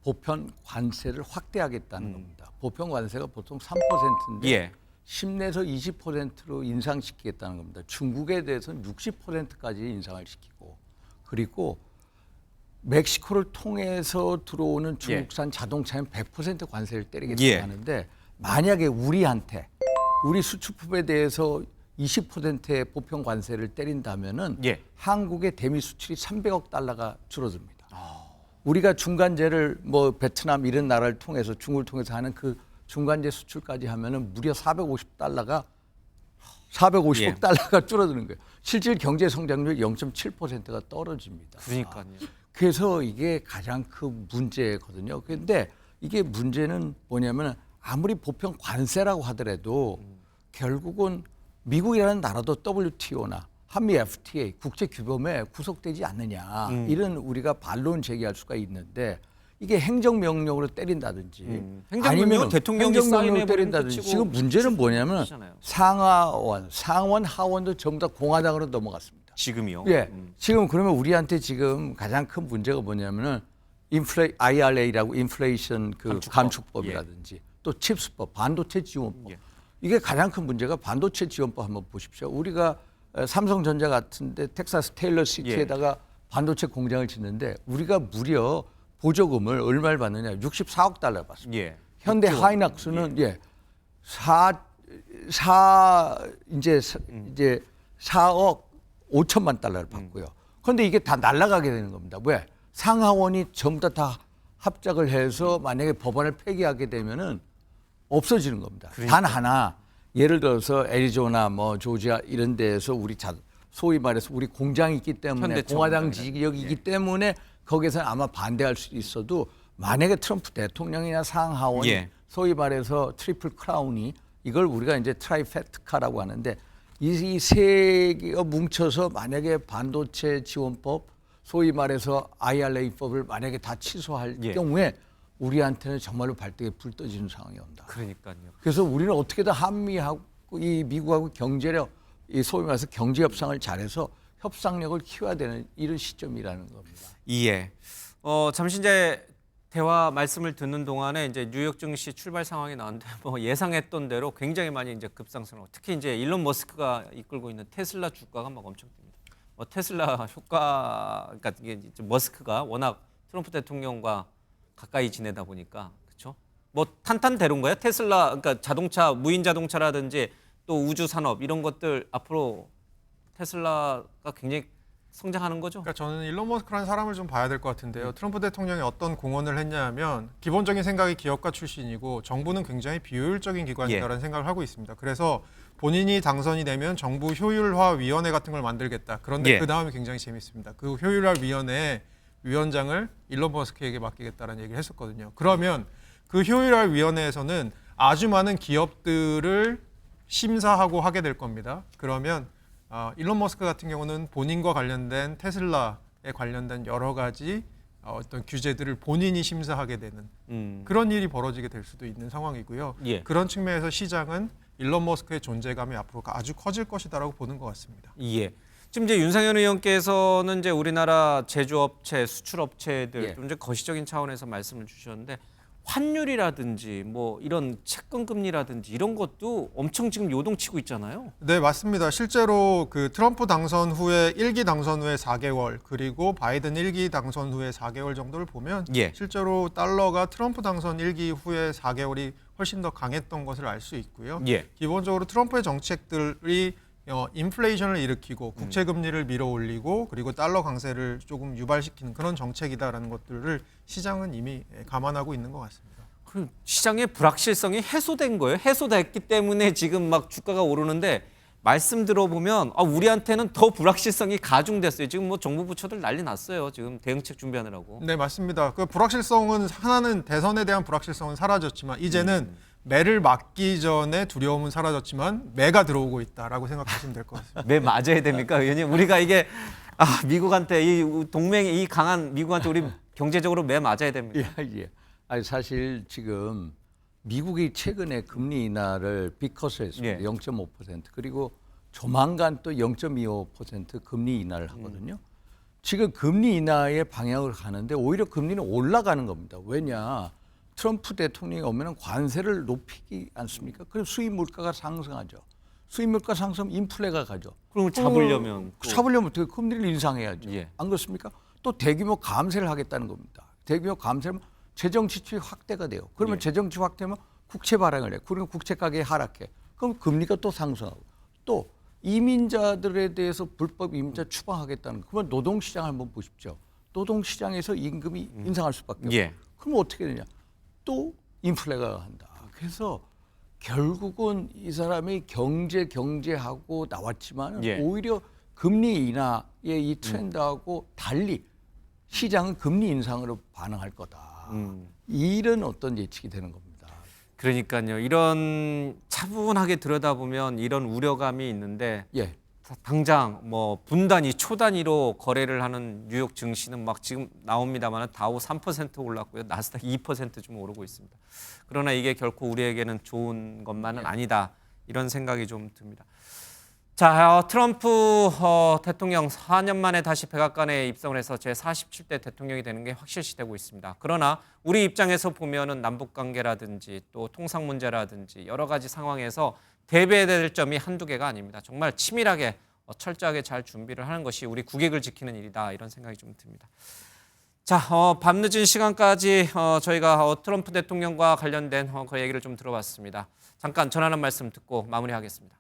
[SPEAKER 17] 보편 관세를 확대하겠다는 겁니다. 보편 관세가 보통 3%인데 10내에서 20%로 인상시키겠다는 겁니다. 중국에 대해서는 60%까지 인상을 시키고 그리고 멕시코를 통해서 들어오는 중국산 자동차는 100% 관세를 때리겠다고 하는데 만약에 우리한테 우리 수출품에 대해서 20%의 보편 관세를 때린다면은 한국의 대미 수출이 300억 달러가 줄어듭니다. 우리가 중간재를 뭐 베트남 이런 나라를 통해서 중국을 통해서 하는 그 중간재 수출까지 하면은 무려 450억 달러가 줄어드는 거예요. 실질 경제 성장률 0.7%가 떨어집니다.
[SPEAKER 1] 그러니까요.
[SPEAKER 17] 그래서 이게 가장 큰 문제거든요. 그런데 이게 문제는 뭐냐면 아무리 보편 관세라고 하더라도 결국은 미국이라는 나라도 WTO나 한미 FTA 국제 규범에 구속되지 않느냐 이런 우리가 반론 제기할 수가 있는데 이게 행정명령으로 때린다든지
[SPEAKER 1] 행정명령 대통령이
[SPEAKER 17] 행정명령으로
[SPEAKER 1] 사인해버리면
[SPEAKER 17] 때린다든지
[SPEAKER 1] 끝이고
[SPEAKER 17] 지금 문제는 뭐냐면
[SPEAKER 1] 그렇잖아요.
[SPEAKER 17] 상원, 하원도 전부 다 공화당으로 넘어갔습니다.
[SPEAKER 1] 지금이요?
[SPEAKER 17] 예. 지금 그러면 우리한테 지금 가장 큰 문제가 뭐냐면은 IRA라고 인플레이션 감축법이라든지 또 칩스법, 반도체 지원법. 이게 가장 큰 문제가 반도체 지원법 한번 보십시오. 우리가 삼성전자 같은데 텍사스 테일러 시티에다가 반도체 공장을 짓는데 우리가 무려 보조금을 얼마를 받느냐? 64억 달러 받습니다. 현대 하이낙스는 이제 4억 5천만 달러를 받고요. 그런데 이게 다 날아가게 되는 겁니다. 왜? 상하원이 전부 다 합작을 해서 만약에 법안을 폐기하게 되면은 없어지는 겁니다. 단 하나 예를 들어서 애리조나 뭐 조지아 이런 데에서 우리 소위 말해서 우리 공장이 있기 때문에 공화당 지역이기 때문에 거기서 아마 반대할 수 있어도 만약에 트럼프 대통령이나 상하원이 소위 말해서 트리플 크라운이 이걸 우리가 이제 트라이페트카라고 하는데 이 세 개가 뭉쳐서 만약에 반도체 지원법 소위 말해서 IRA법을 만약에 다 취소할 경우에 우리한테는 정말로 발등에 불 떠지는 상황이 온다.
[SPEAKER 1] 그러니까요.
[SPEAKER 17] 그래서 우리는 어떻게든 한미하고 이 미국하고 경제력, 이 소위 말해서 경제 협상을 잘해서 협상력을 키워야 되는 이런 시점이라는 겁니다.
[SPEAKER 1] 잠시 이제 대화 말씀을 듣는 동안에 이제 뉴욕 증시 출발 상황이 나왔는데 뭐 예상했던 대로 굉장히 많이 이제 급상승을 특히 이제 일론 머스크가 이끌고 있는 테슬라 주가가 막 엄청 뜹니다. 테슬라 효과 그러니까 이게 머스크가 워낙 트럼프 대통령과 가까이 지내다 보니까 그렇죠? 뭐 탄탄대로인가요? 테슬라 그러니까 자동차 무인 자동차라든지 또 우주 산업 이런 것들 앞으로 테슬라가 굉장히 성장하는 거죠?
[SPEAKER 10] 그러니까 저는 일론 머스크라는 사람을 좀 봐야 될 것 같은데요. 트럼프 대통령이 어떤 공언을 했냐면 기본적인 생각이 기업가 출신이고 정부는 굉장히 비효율적인 기관이다라는 생각을 하고 있습니다. 그래서 본인이 당선이 되면 정부 효율화 위원회 같은 걸 만들겠다. 그런데 그 다음이 굉장히 재밌습니다. 그 효율화 위원회의 위원장을 일론 머스크에게 맡기겠다라는 얘기를 했었거든요. 그러면 그 효율화 위원회에서는 아주 많은 기업들을 심사하고 하게 될 겁니다. 그러면 일론 머스크 같은 경우는 본인과 관련된 테슬라에 관련된 여러 가지 어떤 규제들을 본인이 심사하게 되는 그런 일이 벌어지게 될 수도 있는 상황이고요. 그런 측면에서 시장은 일론 머스크의 존재감이 앞으로 아주 커질 것이다라고 보는 것 같습니다.
[SPEAKER 1] 지금 이제 윤상현 의원께서는 이제 우리나라 제조업체, 수출업체들 좀 이제 거시적인 차원에서 말씀을 주셨는데 환율이라든지 뭐 이런 채권 금리라든지 이런 것도 엄청 지금 요동치고 있잖아요.
[SPEAKER 10] 네, 맞습니다. 실제로 그 트럼프 당선 후에 1기 당선 후에 4개월 그리고 바이든 1기 당선 후에 4개월 정도를 보면 실제로 달러가 트럼프 당선 1기 후에 4개월이 훨씬 더 강했던 것을 알 수 있고요. 기본적으로 트럼프의 정책들이 인플레이션을 일으키고 국채 금리를 밀어올리고 그리고 달러 강세를 조금 유발시키는 그런 정책이다라는 것들을 시장은 이미 감안하고 있는 것 같습니다.
[SPEAKER 1] 그 시장의 불확실성이 해소된 거예요. 해소됐기 때문에 지금 막 주가가 오르는데 말씀 들어보면 우리한테는 더 불확실성이 가중됐어요. 지금 뭐 정부 부처들 난리 났어요. 지금 대응책 준비하느라고.
[SPEAKER 10] 네, 맞습니다. 그 불확실성은 하나는 대선에 대한 불확실성은 사라졌지만 이제는 매를 맞기 전에 두려움은 사라졌지만 매가 들어오고 있다라고 생각하시면 될 것 같습니다.
[SPEAKER 1] 매 맞아야 됩니까, 의원님? 우리가 이게 미국한테 이 동맹이 이 강한 미국한테 우리 경제적으로 매 맞아야 됩니다.
[SPEAKER 17] 아니 사실 지금 미국이 최근에 금리 인하를 빅컷을 했습니다. 0.5% 그리고 조만간 또 0.25% 금리 인하를 하거든요. 지금 금리 인하의 방향을 가는데 오히려 금리는 올라가는 겁니다. 왜냐? 트럼프 대통령이 오면 관세를 높이지 않습니까? 그럼 수입 물가가 상승하죠. 수입 물가 상승하면 인플레가 가죠.
[SPEAKER 1] 그럼 잡으려면
[SPEAKER 17] 잡으려면 어떻게 금리를 인상해야죠.
[SPEAKER 1] 예.
[SPEAKER 17] 안 그렇습니까? 또 대규모 감세를 하겠다는 겁니다. 대규모 감세는 재정 지출이 확대가 돼요. 그러면
[SPEAKER 1] 예.
[SPEAKER 17] 재정 지출 확대하면 국채 발행을 해. 그러면 국채 가격이 하락해. 그럼 금리가 또 상승하고. 또 이민자들에 대해서 불법 이민자 추방하겠다는 거. 그러면 노동시장 한번 보십시오. 노동시장에서 임금이 인상할 수밖에 없어요.
[SPEAKER 1] 예.
[SPEAKER 17] 그럼 어떻게 되냐? 또 인플레가 한다. 그래서 결국은 이 사람이 경제하고 나왔지만
[SPEAKER 1] 예.
[SPEAKER 17] 오히려 금리 인하의 이 트렌드하고 달리 시장은 금리 인상으로 반응할 거다. 이런 어떤 예측이 되는 겁니다.
[SPEAKER 1] 그러니까요. 이런 차분하게 들여다보면 이런 우려감이 있는데
[SPEAKER 17] 예.
[SPEAKER 1] 당장 뭐 분단위 초단위로 거래를 하는 뉴욕 증시는 막 지금 나옵니다만 다우 3% 올랐고요. 나스닥 2% 좀 오르고 있습니다. 그러나 이게 결코 우리에게는 좋은 것만은 아니다. 이런 생각이 좀 듭니다. 자, 트럼프 대통령 4년 만에 다시 백악관에 입성을 해서 제47대 대통령이 되는 게 확실시되고 있습니다. 그러나 우리 입장에서 보면은 남북 관계라든지 또 통상 문제라든지 여러 가지 상황에서 대비해야 될 점이 한두 개가 아닙니다. 정말 치밀하게 철저하게 잘 준비를 하는 것이 우리 국익을 지키는 일이다. 이런 생각이 좀 듭니다. 자, 밤늦은 시간까지 저희가 트럼프 대통령과 관련된 그 얘기를 좀 들어봤습니다. 잠깐 전하는 말씀 듣고 마무리하겠습니다.